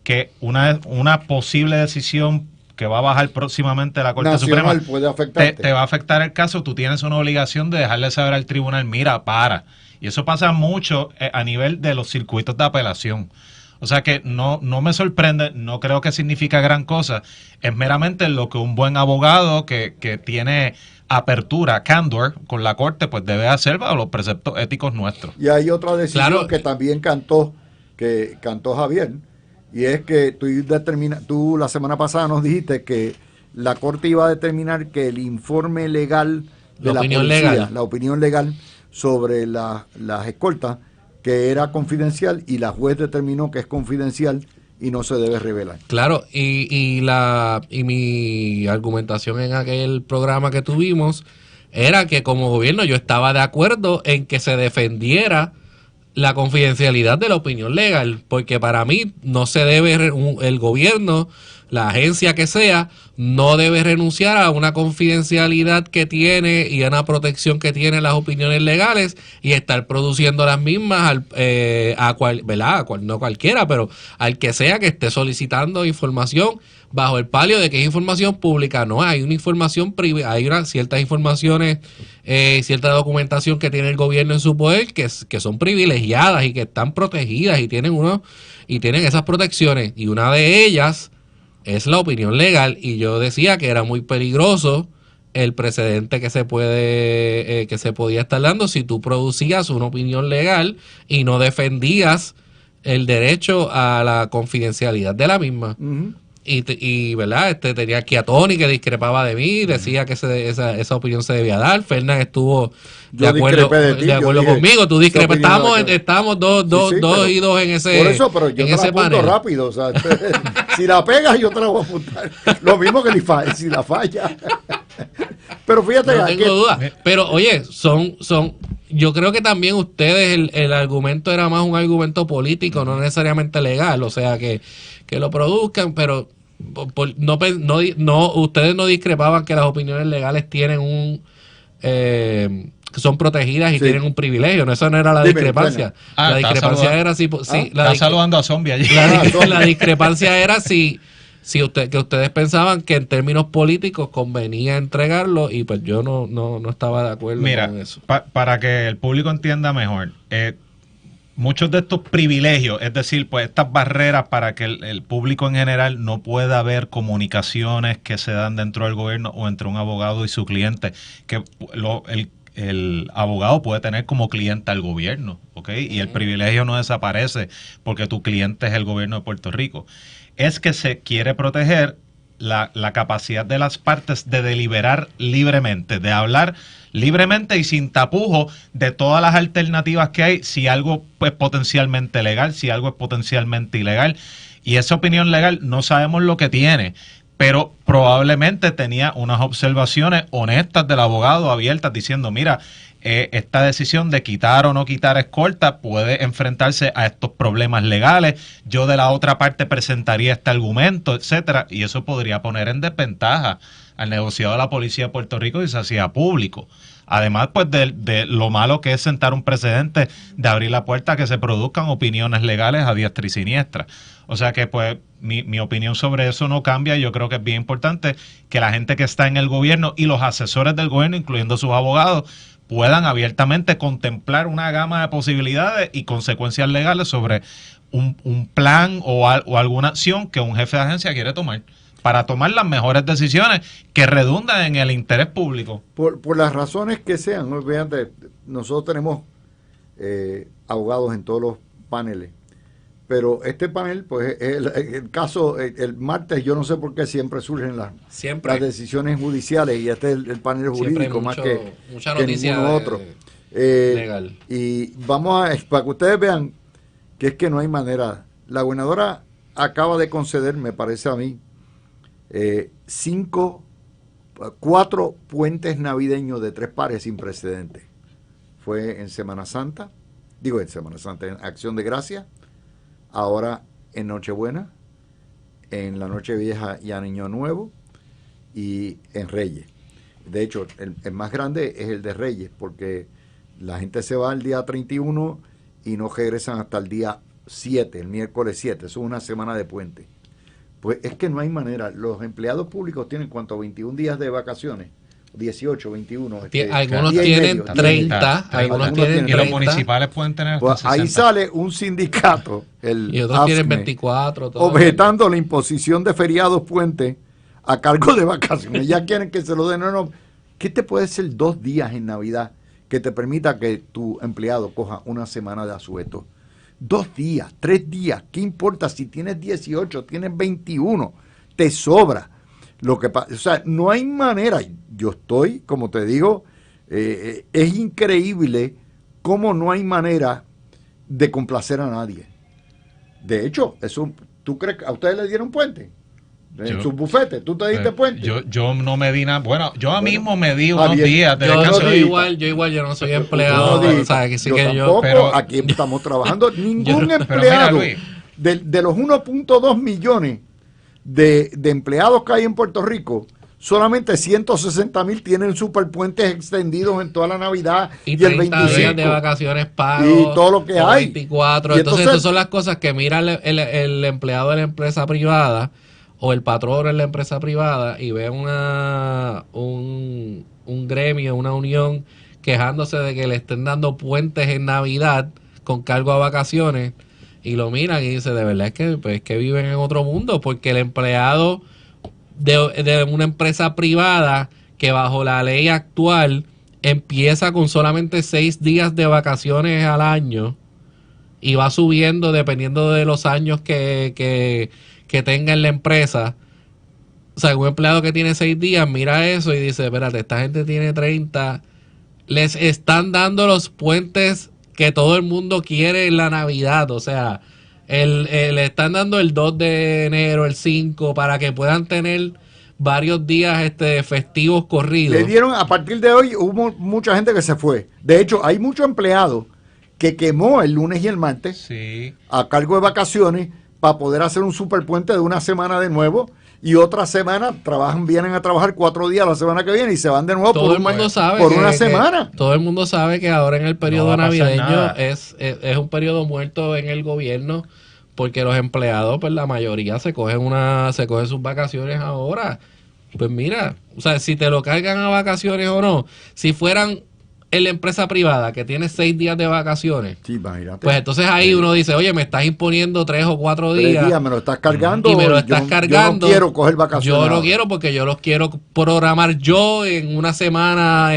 que una posible decisión que va a bajar próximamente la Corte Suprema puede afectarte. Te va a afectar el caso, tú tienes una obligación de dejarle saber al tribunal, mira, para. Y eso pasa mucho a nivel de los circuitos de apelación. O sea que no me sorprende, no creo que significa gran cosa. Es meramente lo que un buen abogado que tiene apertura, candor con la Corte, pues debe hacer bajo los preceptos éticos nuestros. Y hay otra decisión que también cantó Javier, Y es que tú la semana pasada nos dijiste que la Corte iba a determinar que el informe legal de la policía, la opinión legal sobre las escoltas, que era confidencial, y la juez determinó que es confidencial y no se debe revelar. Claro, y mi argumentación en aquel programa que tuvimos era que como gobierno yo estaba de acuerdo en que se defendiera la confidencialidad de la opinión legal, porque para mí no se debe, el gobierno, la agencia que sea, no debe renunciar a una confidencialidad que tiene y a una protección que tiene las opiniones legales y estar produciendo las mismas ¿verdad? No cualquiera, pero al que sea que esté solicitando información bajo el palio de que es información pública. No, hay una información privada, hay ciertas informaciones, cierta documentación que tiene el gobierno en su poder que son privilegiadas y que están protegidas y tienen esas protecciones, y una de ellas es la opinión legal. Y yo decía que era muy peligroso el precedente que se podía estar dando si tú producías una opinión legal y no defendías el derecho a la confidencialidad de la misma. Uh-huh. Y ¿verdad? Tenía aquí a Tony que discrepaba de mí, decía que esa opinión se debía dar. Fernán estuvo de acuerdo conmigo, tú discrepas. Estábamos dos y dos en ese por eso, pero yo te la apunto rápido. O sea, si la pegas, yo te la voy a apuntar. Lo mismo que si la falla. Pero fíjate, no tengo duda. Pero oye, yo creo que también ustedes, el argumento era más un argumento político, no necesariamente legal. O sea, que lo produzcan, pero ustedes no discrepaban que las opiniones legales tienen que son protegidas y tienen un privilegio. No, esa no era la discrepancia. La discrepancia era si está saludando a Zombie allí. La discrepancia era que ustedes pensaban que en términos políticos convenía entregarlo, y pues yo no estaba de acuerdo con eso. Para que el público entienda mejor, muchos de estos privilegios, es decir, pues estas barreras para que el público en general no pueda ver comunicaciones que se dan dentro del gobierno o entre un abogado y su cliente, que el abogado puede tener como cliente al gobierno, ¿ok? Y el privilegio no desaparece porque tu cliente es el gobierno de Puerto Rico. Es que se quiere proteger la capacidad de las partes de deliberar libremente, de hablar libremente y sin tapujo de todas las alternativas que hay, si algo es potencialmente legal, si algo es potencialmente ilegal. Y esa opinión legal no sabemos lo que tiene, pero probablemente tenía unas observaciones honestas del abogado, abiertas, diciendo, mira, esta decisión de quitar o no quitar escolta puede enfrentarse a estos problemas legales, yo de la otra parte presentaría este argumento, etcétera, y eso podría poner en desventaja al negociado de la Policía de Puerto Rico y se hacía público. Además, pues, de lo malo que es sentar un precedente de abrir la puerta a que se produzcan opiniones legales a diestra y siniestra. O sea que, pues, mi opinión sobre eso no cambia. Yo creo que es bien importante que la gente que está en el gobierno y los asesores del gobierno, incluyendo sus abogados, puedan abiertamente contemplar una gama de posibilidades y consecuencias legales sobre un plan o alguna acción que un jefe de agencia quiere tomar, para tomar las mejores decisiones que redundan en el interés público. Por las razones que sean, ¿no? Fíjate, nosotros tenemos abogados en todos los paneles, pero este panel, pues el caso, el martes, yo no sé por qué siempre surgen las decisiones judiciales, y este es el panel jurídico más que ninguno otro. Legal. Y para que ustedes vean que es que no hay manera. La gobernadora acaba de conceder, me parece a mí, 4 puentes navideños de 3 pares sin precedentes. Fue en Semana Santa, en Acción de Gracia, ahora en Nochebuena, en la Nochevieja y Año Nuevo, y en Reyes. De hecho, el más grande es el de Reyes, porque la gente se va el día 31 y no regresan hasta el día 7, el miércoles 7. Eso es una semana de puente. Pues es que no hay manera. Los empleados públicos tienen, ¿cuánto? 21 días de vacaciones. 18, 21. Algunos tienen 30, algunos tienen 30. Y los municipales pueden tener hasta 60. Ahí sale un sindicato, y otros tienen 24. Objetando la imposición de feriados puentes a cargo de vacaciones. Ya quieren que se lo den. No. ¿Qué te puede ser 2 días en Navidad que te permita que tu empleado coja una semana de asueto? 2 días, 3 días, ¿qué importa si tienes 18, tienes 21? Te sobra. O sea, no hay manera. Yo estoy, como te digo, es increíble cómo no hay manera de complacer a nadie. De hecho, ¿tú crees que a ustedes le dieron puente? En sus bufetes, ¿tú te diste puente? Yo no me di nada. Bueno, yo mismo me di unos bien. días de Yo descanso. yo no soy empleado. No, O sea, que sí yo que tampoco, pero- aquí estamos trabajando. Ningún pero empleado mira, Luis. de los 1.2 millones de empleados que hay en Puerto Rico, solamente 160,000 tienen superpuentes extendidos en toda la Navidad y el 30 días 25. de vacaciones pagos. Y todo lo que o hay. 24. Y Entonces, entonces- esas son las cosas que mira el empleado de la empresa privada o el patrón en la empresa privada y ve un gremio, una unión quejándose de que le estén dando puentes en Navidad con cargo a vacaciones y lo miran y dice, de verdad es que, pues, que viven en otro mundo, porque el empleado de una empresa privada que bajo la ley actual empieza con solamente 6 días de vacaciones al año y va subiendo dependiendo de los años que tenga en la empresa. O sea, un empleado que tiene 6 días mira eso y dice, espérate, esta gente tiene 30, les están dando los puentes que todo el mundo quiere en la Navidad. O sea, le están dando el 2 de enero, el 5, para que puedan tener varios días festivos corridos. Le dieron, a partir de hoy, hubo mucha gente que se fue. De hecho, hay muchos empleados que quemó el lunes y el martes Sí. a cargo de vacaciones para poder hacer un superpuente de una semana de nuevo y otra semana vienen a trabajar 4 días la semana que viene y se van de nuevo Todo el mundo sabe por que- una que- semana. Todo el mundo sabe que ahora en el periodo No va a pasar navideño nada. es un periodo muerto en el gobierno porque los empleados, pues la mayoría se cogen sus vacaciones ahora. Pues mira, o sea, si te lo cargan a vacaciones o no, si fueran en la empresa privada que tiene 6 días de vacaciones, Sí, imagínate. pues entonces ahí uno dice, oye, me estás imponiendo 3 o 4 3 días. días me lo estás cargando Y me lo y estás yo cargando. no quiero coger vacaciones. Yo no ahora. quiero porque yo los quiero programar yo en una semana,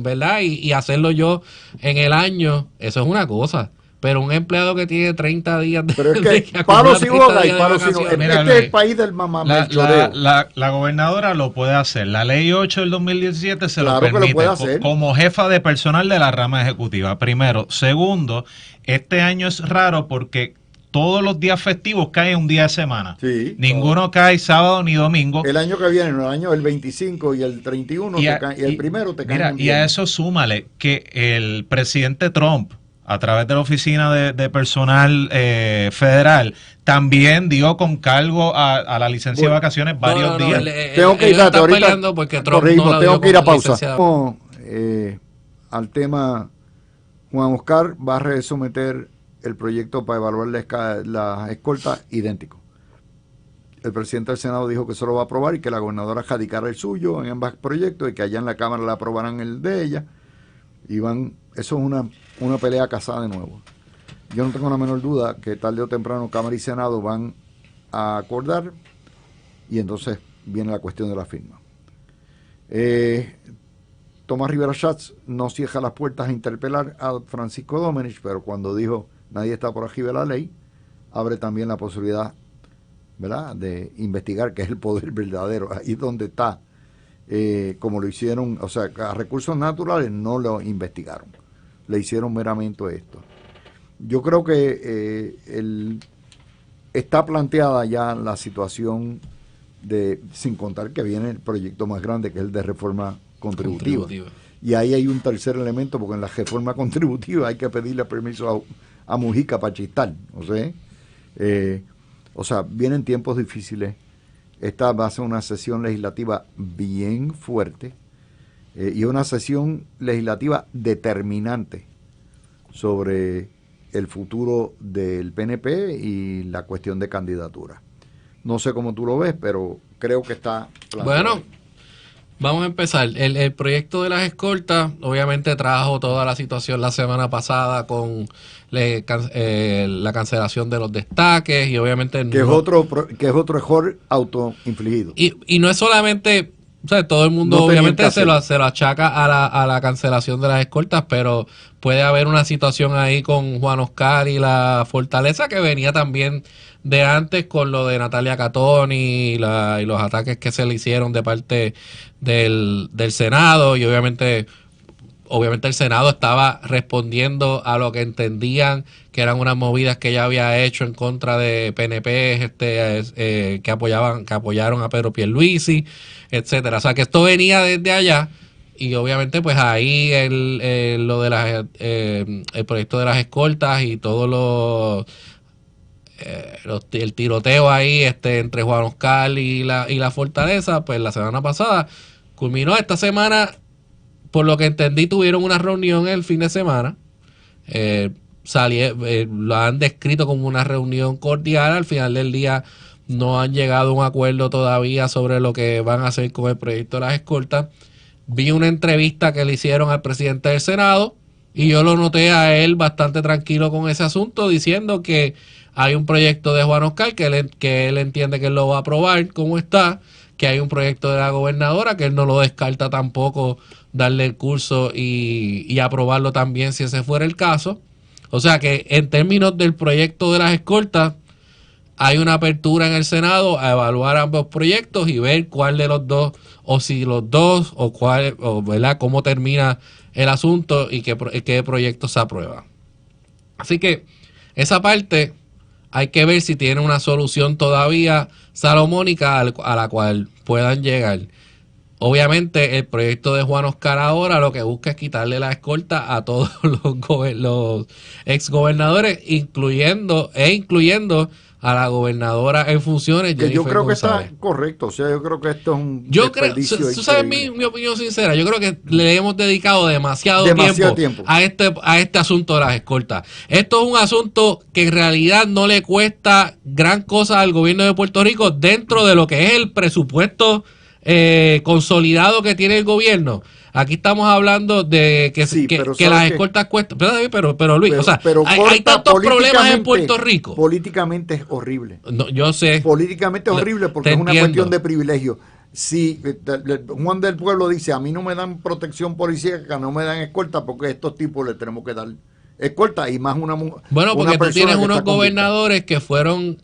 ¿verdad? Y hacerlo yo en el año. Eso es una cosa. Pero un empleado que tiene 30 días de Pero es de que acumula palos y 30 boga y días de palos y no. vacaciones. Mira, Este es el Luis, país del mamamechoreo. La gobernadora lo puede hacer. La ley 8 del 2017 se Claro lo que lo permite puede hacer. como jefa de personal de la rama ejecutiva. Primero. Segundo, este año es raro porque todos los días festivos caen un día de semana. Sí. Ninguno cae sábado ni domingo. El año que viene, el año del 25 y el 31 y el primero te caen mira, en y a viernes. eso súmale que el presidente Trump, a través de la Oficina de Personal Federal, también dio con cargo a la licencia de Bueno, vacaciones varios días. Tengo que ir, ellos espérate, están ahorita peleando porque Trump corregimos, no la tengo dio que ir a como pausa. licenciada. Vamos, al tema, Juan Oscar va a resometer el proyecto para evaluar las escoltas idéntico. El presidente del Senado dijo que eso lo va a aprobar y que la gobernadora radicara el suyo en ambos proyectos y que allá en la Cámara le aprobarán el de ella. Y eso es una pelea casada de nuevo. Yo no tengo la menor duda que tarde o temprano Cámara y Senado van a acordar y entonces viene la cuestión de la firma. Tomás Rivera Schatz no cierra las puertas a interpelar a Francisco Domenech, pero cuando dijo nadie está por aquí de la ley, abre también la posibilidad, ¿verdad?, de investigar qué es el poder verdadero, ahí donde está, como lo hicieron, o sea, a recursos naturales no lo investigaron, le hicieron meramente esto. Yo creo que está planteada ya la situación sin contar que viene el proyecto más grande, que es el de reforma contributiva. Y ahí hay un tercer elemento, porque en la reforma contributiva hay que pedirle permiso a Mujica para chistar. O sea, vienen tiempos difíciles. Esta va a ser una sesión legislativa bien fuerte y una sesión legislativa determinante sobre el futuro del PNP y la cuestión de candidatura. No sé cómo tú lo ves, pero creo que está planteado. Bueno, vamos a empezar. El proyecto de las escoltas obviamente trajo toda la situación la semana pasada con la cancelación de los destaques y obviamente que es otro error autoinfligido. Y no es solamente o sea, todo el mundo No tenían obviamente que se lo hacerlo. achaca a la cancelación de las escoltas, pero puede haber una situación ahí con Juan Oscar y la Fortaleza que venía también de antes con lo de Natalia Catón y los ataques que se le hicieron de parte del Senado y obviamente el Senado estaba respondiendo a lo que entendían que eran unas movidas que ella había hecho en contra de PNP que apoyaron a Pedro Pierluisi, etcétera. O sea que esto venía desde allá y obviamente pues ahí lo de el proyecto de las escoltas y todo el tiroteo ahí entre Juan Oscar y la Fortaleza, pues la semana pasada culminó. Esta semana, por lo que entendí, tuvieron una reunión el fin de semana. Lo han descrito como una reunión cordial. Al final del día no han llegado a un acuerdo todavía sobre lo que van a hacer con el proyecto de las escoltas. Vi una entrevista que le hicieron al presidente del Senado y yo lo noté a él bastante tranquilo con ese asunto, diciendo que hay un proyecto de Juan Oscar que él entiende que él lo va a aprobar como está, que hay un proyecto de la gobernadora que él no lo descarta tampoco darle el curso y aprobarlo también si ese fuera el caso. O sea que en términos del proyecto de las escoltas hay una apertura en el Senado a evaluar ambos proyectos y ver cuál de los dos, o si los dos, o cuál, o ¿verdad? Cómo termina el asunto y qué proyecto se aprueba. Así que esa parte hay que ver si tiene una solución todavía salomónica a la cual puedan llegar. Obviamente el proyecto de Juan Oscar ahora lo que busca es quitarle la escolta a todos los exgobernadores, incluyendo a la gobernadora en funciones, Que yo Jennifer creo que González. está correcto. O sea, yo creo que esto es un Yo creo, desperdicio tú sabes increíble. mi opinión sincera, yo creo que le hemos dedicado demasiado tiempo. a este asunto de las escoltas. Esto es un asunto que en realidad no le cuesta gran cosa al gobierno de Puerto Rico dentro de lo que es el presupuesto consolidado que tiene el gobierno. Aquí estamos hablando de que, Sí, que, pero que ¿sabes las qué? escoltas cuestan. Pero Luis, o sea, hay corta, tantos problemas en políticamente- Puerto Rico. Políticamente es horrible. No, yo sé. Políticamente es horrible porque Te es una entiendo. cuestión de privilegio. Si Juan del Pueblo dice, a mí no me dan protección policíaca, no me dan escolta, porque a estos tipos les tenemos que dar escolta y más una mujer. Bueno, porque tú tienes unos gobernadores que fueron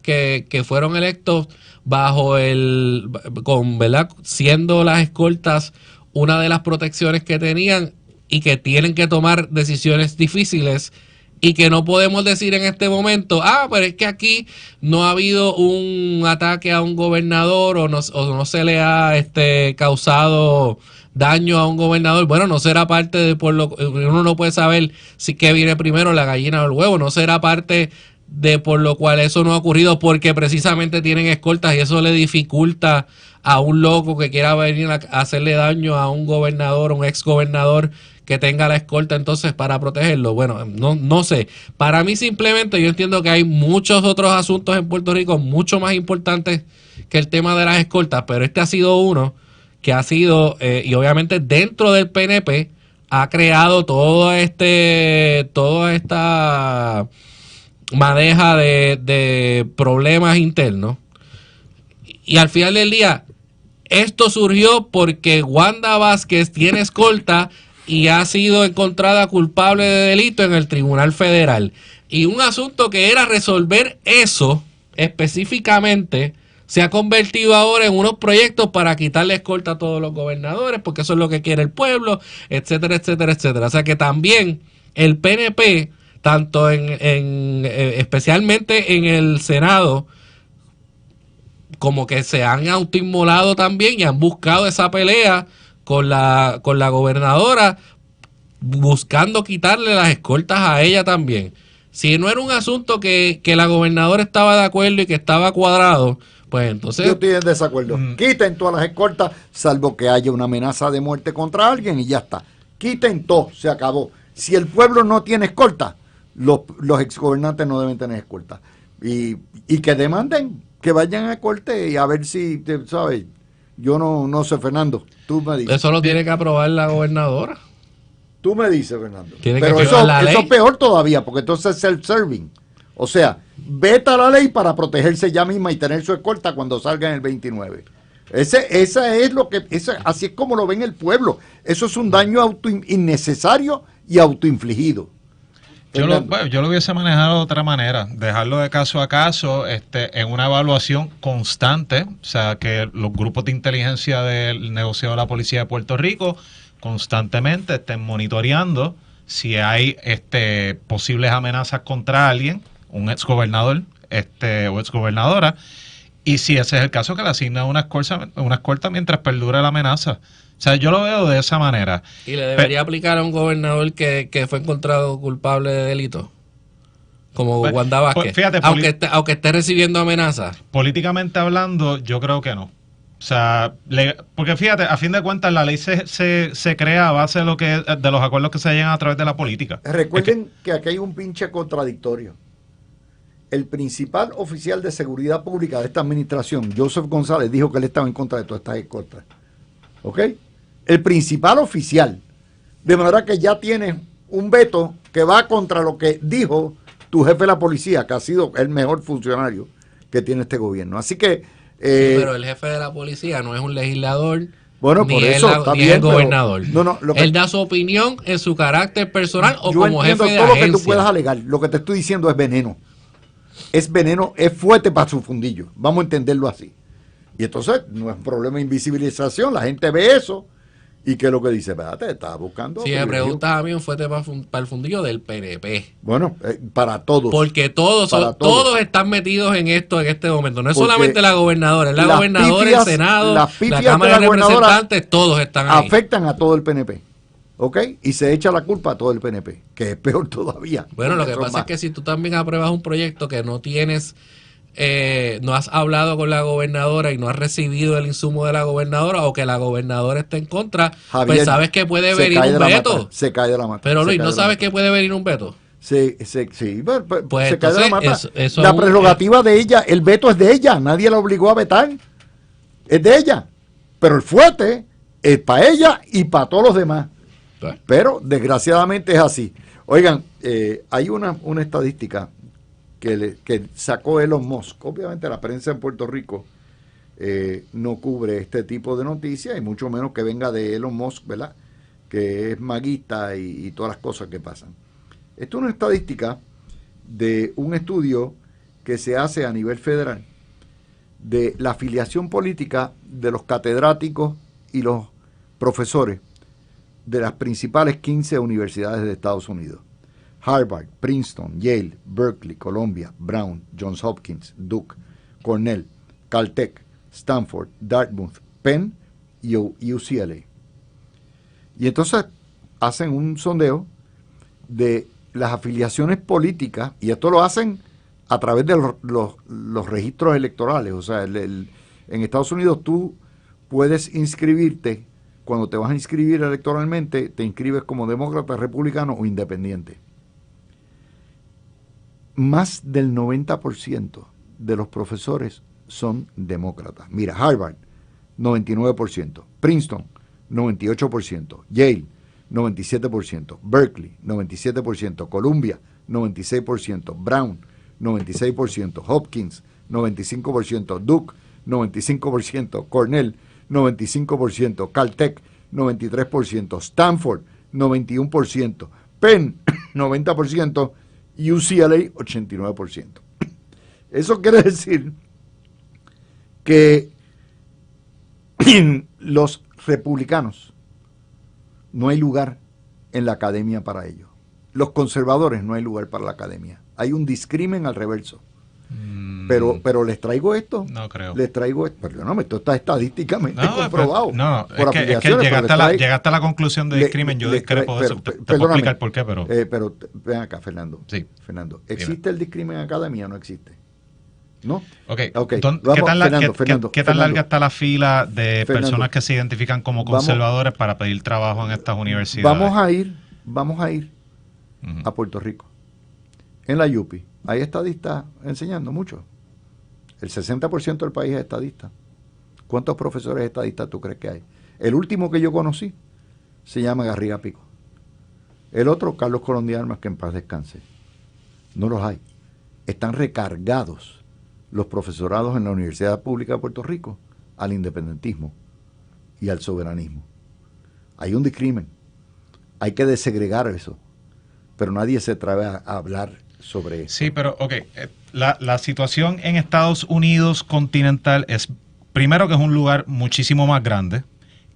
electos bajo ¿verdad? Siendo las escoltas una de las protecciones que tenían y que tienen que tomar decisiones difíciles y que no podemos decir en este momento, pero es que aquí no ha habido un ataque a un gobernador o no se le ha causado daño a un gobernador. Bueno, no será parte de uno no puede saber si qué viene primero, la gallina o el huevo, no será parte de por lo cual eso no ha ocurrido porque precisamente tienen escoltas y eso le dificulta a un loco que quiera venir a hacerle daño a un gobernador, un ex gobernador que tenga la escolta entonces para protegerlo. Bueno, no sé. Para mí simplemente yo entiendo que hay muchos otros asuntos en Puerto Rico mucho más importantes que el tema de las escoltas, pero este ha sido uno que ha sido, y obviamente dentro del PNP ha creado toda esta madeja de problemas internos. Y al final del día, esto surgió porque Wanda Vázquez tiene escolta y ha sido encontrada culpable de delito en el Tribunal Federal. Y un asunto que era resolver eso específicamente se ha convertido ahora en unos proyectos para quitarle escolta a todos los gobernadores, porque eso es lo que quiere el pueblo, etcétera, etcétera, etcétera. O sea que también el PNP, tanto especialmente en el Senado, como que se han autoinmolado también y han buscado esa pelea con la gobernadora, buscando quitarle las escoltas a ella también. Si no era un asunto que la gobernadora estaba de acuerdo y que estaba cuadrado, pues entonces... Yo estoy en desacuerdo. Quiten todas las escoltas, salvo que haya una amenaza de muerte contra alguien y ya está. Quiten todo, se acabó. Si el pueblo no tiene escolta, los exgobernantes no deben tener escolta. Y que demanden, que vayan a corte y a ver si, ¿sabes? Yo no sé, Fernando, tú me dices. Eso lo tiene que aprobar la gobernadora. Tú me dices, Fernando. Tiene Pero que eso firmar la ley. es peor todavía, porque entonces es self-serving. O sea, veta la ley para protegerse ella misma y tener su escolta cuando salga en el 29. Esa es lo que, así es como lo ven el pueblo. Eso es un daño innecesario y autoinfligido. Yo lo hubiese manejado de otra manera, dejarlo de caso a caso, en una evaluación constante, o sea, que los grupos de inteligencia del negociado de la Policía de Puerto Rico constantemente estén monitoreando si hay posibles amenazas contra alguien, un exgobernador o exgobernadora, y si ese es el caso, que le asigna una escolta mientras perdure la amenaza. O sea, yo lo veo de esa manera. ¿Y le debería aplicar a un gobernador que fue encontrado culpable de delito? Como Wanda Vázquez. Fíjate, aunque esté recibiendo amenazas. Políticamente hablando, yo creo que no. O sea, porque fíjate, a fin de cuentas la ley se crea a base de los acuerdos que se llegan a través de la política. Recuerden que aquí hay un pinche contradictorio. El principal oficial de seguridad pública de esta administración, Joseph González, dijo que él estaba en contra de todas estas escoltas. ¿Ok? El principal oficial. De manera que ya tienes un veto que va contra lo que dijo tu jefe de la policía, que ha sido el mejor funcionario que tiene este gobierno. Así que... sí, pero el jefe de la policía no es un legislador. Bueno, ni por eso es ni es el gobernador. Él da su opinión en su carácter personal o como jefe de todo agencia. Lo que tú puedas alegar. Lo que te estoy diciendo es veneno. Es veneno, es fuerte para su fundillo. Vamos a entenderlo así. Y entonces no es un problema de invisibilización. La gente ve eso y que es lo que dice, te estaba buscando. Si me preguntas a mí, un fuerte para el fundillo del PNP. Bueno, para todos. Porque todos están metidos en esto en este momento. No es solamente la gobernadora, es la gobernadora, el Senado, la Cámara de Representantes, todos están ahí. Afectan a todo el PNP. ¿Ok? Y se echa la culpa a todo el PNP, que es peor todavía. Bueno, lo que pasa es que si tú también apruebas un proyecto que no tienes, no has hablado con la gobernadora y no has recibido el insumo de la gobernadora o que la gobernadora esté en contra, Javier, pues sabes que puede venir un veto. Se cae de la mata. Pero Luis, ¿no sabes que puede venir un veto? Sí, pues se cae de la mata. La prerrogativa de ella, el veto es de ella, nadie la obligó a vetar. Es de ella. Pero el fuerte es para ella y para todos los demás. Pero desgraciadamente es así. Oigan, hay una estadística que sacó Elon Musk. Obviamente la prensa en Puerto Rico no cubre este tipo de noticias y mucho menos que venga de Elon Musk, ¿verdad? Que es maguista y todas las cosas que pasan. Esto es una estadística de un estudio que se hace a nivel federal de la afiliación política de los catedráticos y los profesores de las principales 15 universidades de Estados Unidos. Harvard, Princeton, Yale, Berkeley, Columbia, Brown, Johns Hopkins, Duke, Cornell, Caltech, Stanford, Dartmouth, Penn y UCLA. Y entonces hacen un sondeo de las afiliaciones políticas, y esto lo hacen a través de los registros electorales. O sea, en Estados Unidos tú puedes inscribirte. Cuando te vas a inscribir electoralmente, te inscribes como demócrata, republicano o independiente. Más del 90% de los profesores son demócratas. Mira, Harvard, 99%, Princeton, 98%, Yale, 97%, Berkeley, 97%, Columbia, 96%, Brown, 96%, Hopkins, 95%, Duke, 95%, Cornell, 95%, Caltech, 93%, Stanford, 91%, Penn, 90% y UCLA, 89%. Eso quiere decir que los republicanos no hay lugar en la academia para ellos. Los conservadores no hay lugar para la academia. Hay un discrimen al reverso. Pero les traigo esto. No creo. Les traigo esto. Perdóname, esto está estadísticamente comprobado. Es que llegaste a la conclusión de discrimen. Yo discrepo de eso. Te puedo explicar por qué, pero... pero ven acá, Fernando. Sí. Fernando, ¿existe el discrimen en academia o no existe? ¿No? Okay. Fernando, ¿Qué tan larga está la fila de personas que se identifican como conservadores para pedir trabajo en estas universidades? Vamos a ir a Puerto Rico. En la UPI hay estadistas enseñando mucho. El 60% del país es estadista. ¿Cuántos profesores estadistas tú crees que hay? El último que yo conocí se llama Garriga Pico. El otro, Carlos Colón de Armas, que en paz descanse. No los hay. Están recargados los profesorados en la Universidad Pública de Puerto Rico al independentismo y al soberanismo. Hay un discrimen. Hay que desegregar eso. Pero nadie se atreve a hablar sobre eso. Sí, pero, ok, la situación en Estados Unidos continental es, primero, que es un lugar muchísimo más grande,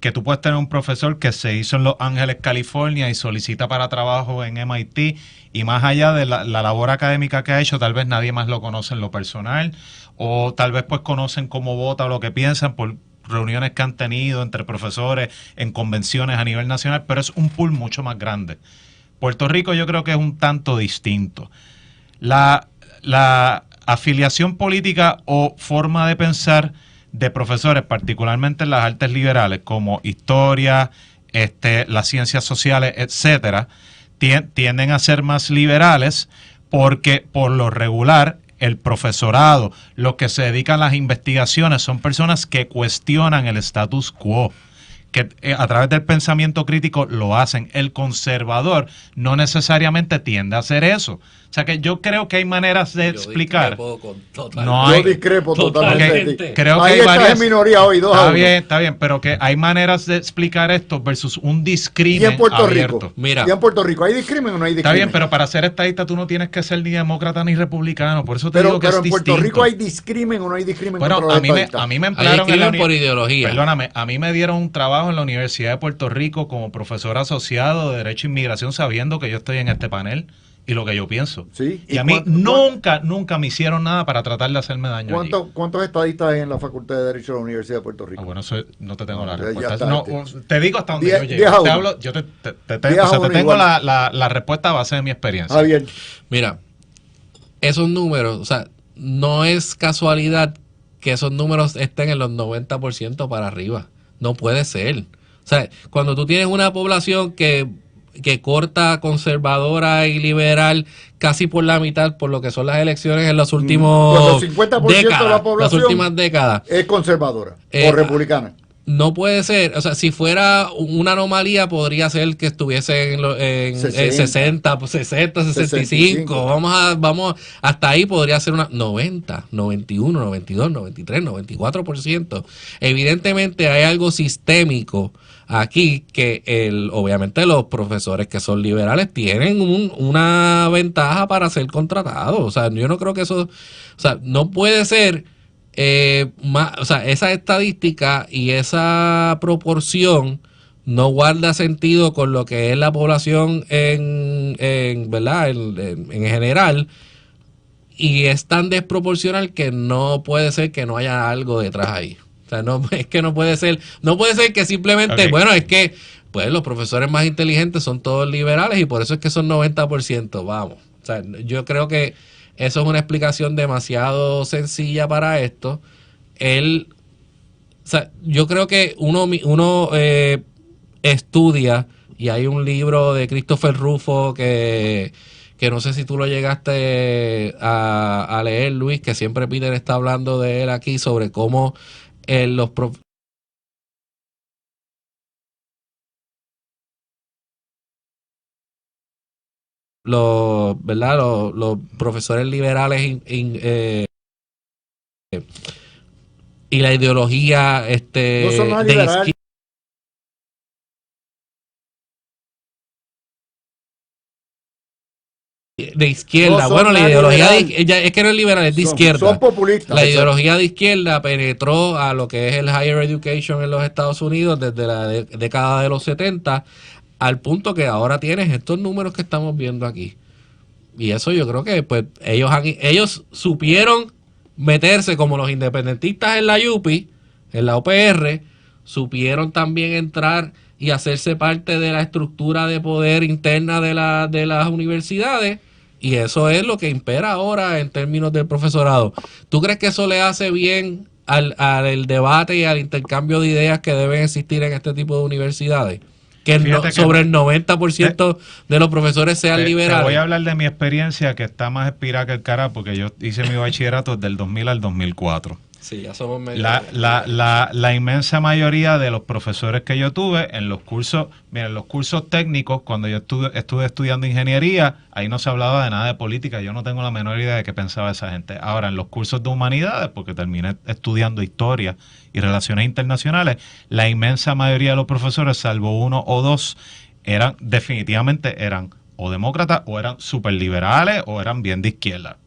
que tú puedes tener un profesor que se hizo en Los Ángeles, California, y solicita para trabajo en MIT, y más allá de la labor académica que ha hecho, tal vez nadie más lo conoce en lo personal, o tal vez pues conocen cómo vota o lo que piensan por reuniones que han tenido entre profesores en convenciones a nivel nacional, pero es un pool mucho más grande. Puerto Rico yo creo que es un tanto distinto. La afiliación política o forma de pensar de profesores, particularmente en las artes liberales, como historia, las ciencias sociales, etcétera, tienden a ser más liberales porque por lo regular el profesorado, los que se dedican a las investigaciones, son personas que cuestionan el status quo, que a través del pensamiento crítico lo hacen. El conservador no necesariamente tiende a hacer eso. O sea que yo creo que hay maneras de explicar. Yo discrepo totalmente. Okay, creo que ahí hay estás varias, en minoría hoy, 2 a 1. Está bien, pero que hay maneras de explicar esto versus un discrimen ¿Y en Puerto abierto. Rico? Mira. ¿Y en Puerto Rico hay discrimen o no hay discrimen? Está bien, pero para ser estadista tú no tienes que ser ni demócrata ni republicano, por eso te digo que pero es en Puerto distinto. Rico hay discrimen o no hay discrimen Bueno, contra los a estadistas. mí me Hay emplearon en la discrimen por ideología. Perdóname, a mí me dieron un trabajo en la Universidad de Puerto Rico como profesor asociado de Derecho e Inmigración, sabiendo que yo estoy en este panel y lo que yo pienso. Sí. Y a mí nunca me hicieron nada para tratar de hacerme daño allí. ¿Cuántos estadistas hay en la Facultad de Derecho de la Universidad de Puerto Rico? Bueno, eso no te tengo la Ya respuesta. está, No, te digo hasta donde 10 yo llego. a 1. Te hablo, yo te 10 a 1 tengo igual. la respuesta a base de mi experiencia. Javier, Mira, esos números, o sea, no es casualidad que esos números estén en los 90% para arriba. No puede ser. O sea, cuando tú tienes una población que corta conservadora y liberal casi por la mitad por lo que son las elecciones en los últimos cuando 50% de la población las últimas décadas, es conservadora Eh, o republicana. no puede ser. O sea, si fuera una anomalía, podría ser que estuviese en 60, 60, 65. Vamos, hasta ahí podría ser una 90, 91, 92, 93, 94%. Evidentemente hay algo sistémico aquí que obviamente los profesores que son liberales tienen una ventaja para ser contratados. O sea, yo no creo que eso, o sea, no puede ser o sea, esa estadística y esa proporción no guarda sentido con lo que es la población ¿verdad? En general, y es tan desproporcional que no puede ser que no haya algo detrás ahí. O sea, no, es que no puede ser que simplemente, Okay. bueno, es que pues los profesores más inteligentes son todos liberales y por eso es que son 90%, vamos. O sea, yo creo que eso es una explicación demasiado sencilla para esto. O sea, yo creo que uno estudia, y hay un libro de Christopher Rufo que no sé si tú lo llegaste a leer, Luis, que siempre Peter está hablando de él aquí, sobre cómo ¿verdad? Los profesores liberales y la ideología No son nada liberales. De izquierda, No son bueno, la nada ideología liberal. es que no es liberal, es de izquierda. Son populistas. La ideología de izquierda penetró a lo que es el higher education en los Estados Unidos desde la década de los 70, al punto que ahora tienes estos números que estamos viendo aquí. Y eso yo creo que pues ellos supieron meterse como los independentistas en la UPI, en la UPR, supieron también entrar y hacerse parte de la estructura de poder interna de las universidades, y eso es lo que impera ahora en términos del profesorado. ¿Tú crees que eso le hace bien al debate y al intercambio de ideas que deben existir en este tipo de universidades? Que sobre el 90% de los profesores sean liberales. Te voy a hablar de mi experiencia, que está más expirada que el cara, porque yo hice mi bachillerato del 2000 al 2004. Sí, ya somos medio... La inmensa mayoría de los profesores que yo tuve en los cursos, miren, los cursos técnicos, cuando yo estuve estudiando ingeniería, ahí no se hablaba de nada de política, yo no tengo la menor idea de qué pensaba esa gente. Ahora, en los cursos de humanidades, porque terminé estudiando historia y relaciones internacionales, la inmensa mayoría de los profesores, salvo uno o dos, definitivamente eran o demócratas, o eran superliberales, o eran bien de izquierda.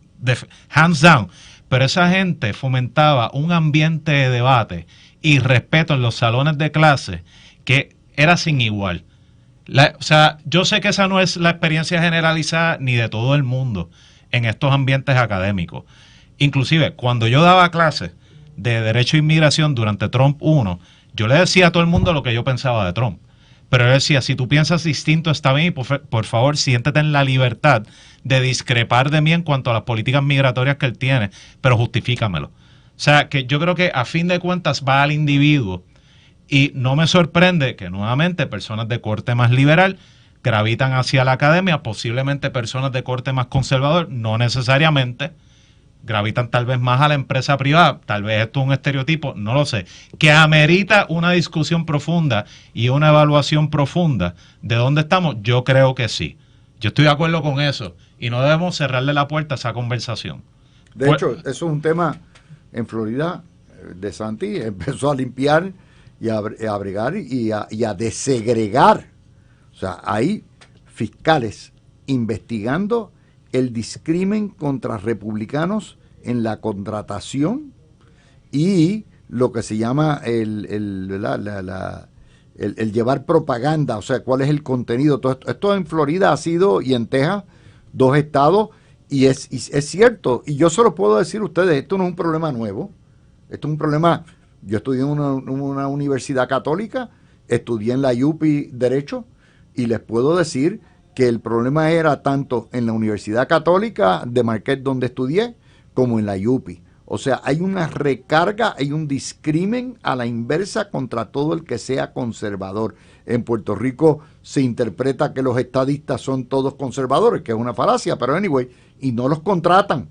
Hands down. Pero esa gente fomentaba un ambiente de debate y respeto en los salones de clase que era sin igual. O sea, yo sé que esa no es la experiencia generalizada ni de todo el mundo en estos ambientes académicos. Inclusive, cuando yo daba clases de Derecho e Inmigración durante Trump 1, yo le decía a todo el mundo lo que yo pensaba de Trump. Pero él decía, si tú piensas distinto está bien, y por favor siéntete en la libertad de discrepar de mí en cuanto a las políticas migratorias que él tiene, pero justifícamelo. O sea, que yo creo que a fin de cuentas va al individuo, y no me sorprende que nuevamente personas de corte más liberal gravitan hacia la academia, posiblemente personas de corte más conservador, no necesariamente, gravitan tal vez más a la empresa privada, tal vez esto es un estereotipo, no lo sé, que amerita una discusión profunda y una evaluación profunda de dónde estamos, yo creo que sí. Yo estoy de acuerdo con eso y no debemos cerrarle la puerta a esa conversación. De hecho, eso es un tema en Florida. DeSantis empezó a limpiar y a bregar y a desegregar. O sea, hay fiscales investigando el discrimen contra republicanos en la contratación y lo que se llama el llevar propaganda, o sea, cuál es el contenido. Todo esto en Florida ha sido, y en Texas, 2 estados, y es cierto, y yo se lo puedo decir a ustedes, esto no es un problema nuevo, esto es un problema. Yo estudié en una universidad católica, estudié en la UPI Derecho, y les puedo decir que el problema era tanto en la Universidad Católica de Marquette, donde estudié, como en la UPI. O sea, hay una recarga, hay un discrimen a la inversa contra todo el que sea conservador. En Puerto Rico se interpreta que los estadistas son todos conservadores, que es una falacia, pero anyway, y no los contratan.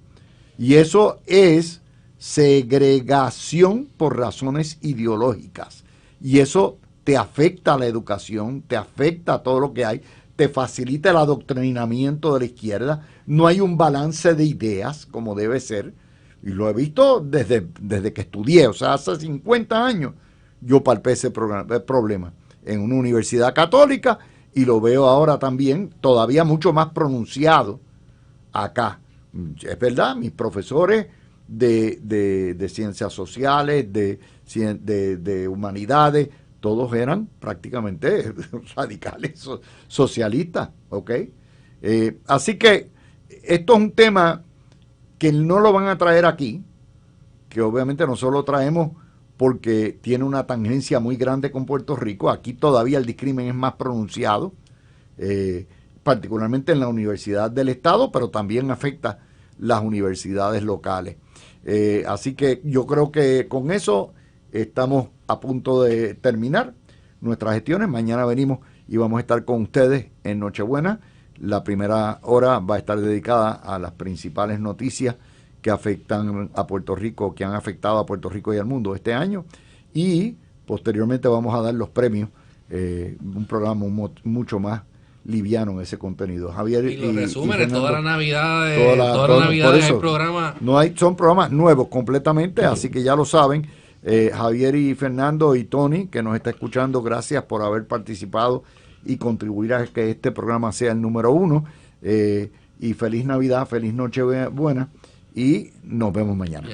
Y eso es segregación por razones ideológicas. Y eso te afecta a la educación, te afecta a todo lo que hay, te facilita el adoctrinamiento de la izquierda, no hay un balance de ideas como debe ser, y lo he visto desde que estudié, o sea, hace 50 años yo palpé ese problema en una universidad católica y lo veo ahora también todavía mucho más pronunciado acá. Es verdad, mis profesores de ciencias sociales, de humanidades, todos eran prácticamente radicales, socialistas, ¿ok? Así que esto es un tema que no lo van a traer aquí, que obviamente nosotros lo traemos porque tiene una tangencia muy grande con Puerto Rico. Aquí todavía el discrimen es más pronunciado, particularmente en la Universidad del Estado, pero también afecta las universidades locales. Así que yo creo que con eso estamos a punto de terminar nuestras gestiones. Mañana venimos y vamos a estar con ustedes en Nochebuena. La primera hora va a estar dedicada a las principales noticias que afectan a Puerto Rico, que han afectado a Puerto Rico y al mundo este año. Y posteriormente vamos a dar los premios, un programa mucho más liviano en ese contenido. Javier y los resúmenes, Fernando, toda la Navidad es el programa. Son programas nuevos completamente, así que ya lo saben. Javier y Fernando y Tony, que nos está escuchando, gracias por haber participado y contribuir a que este programa sea el número 1. Y feliz Navidad, feliz Nochebuena, y nos vemos mañana.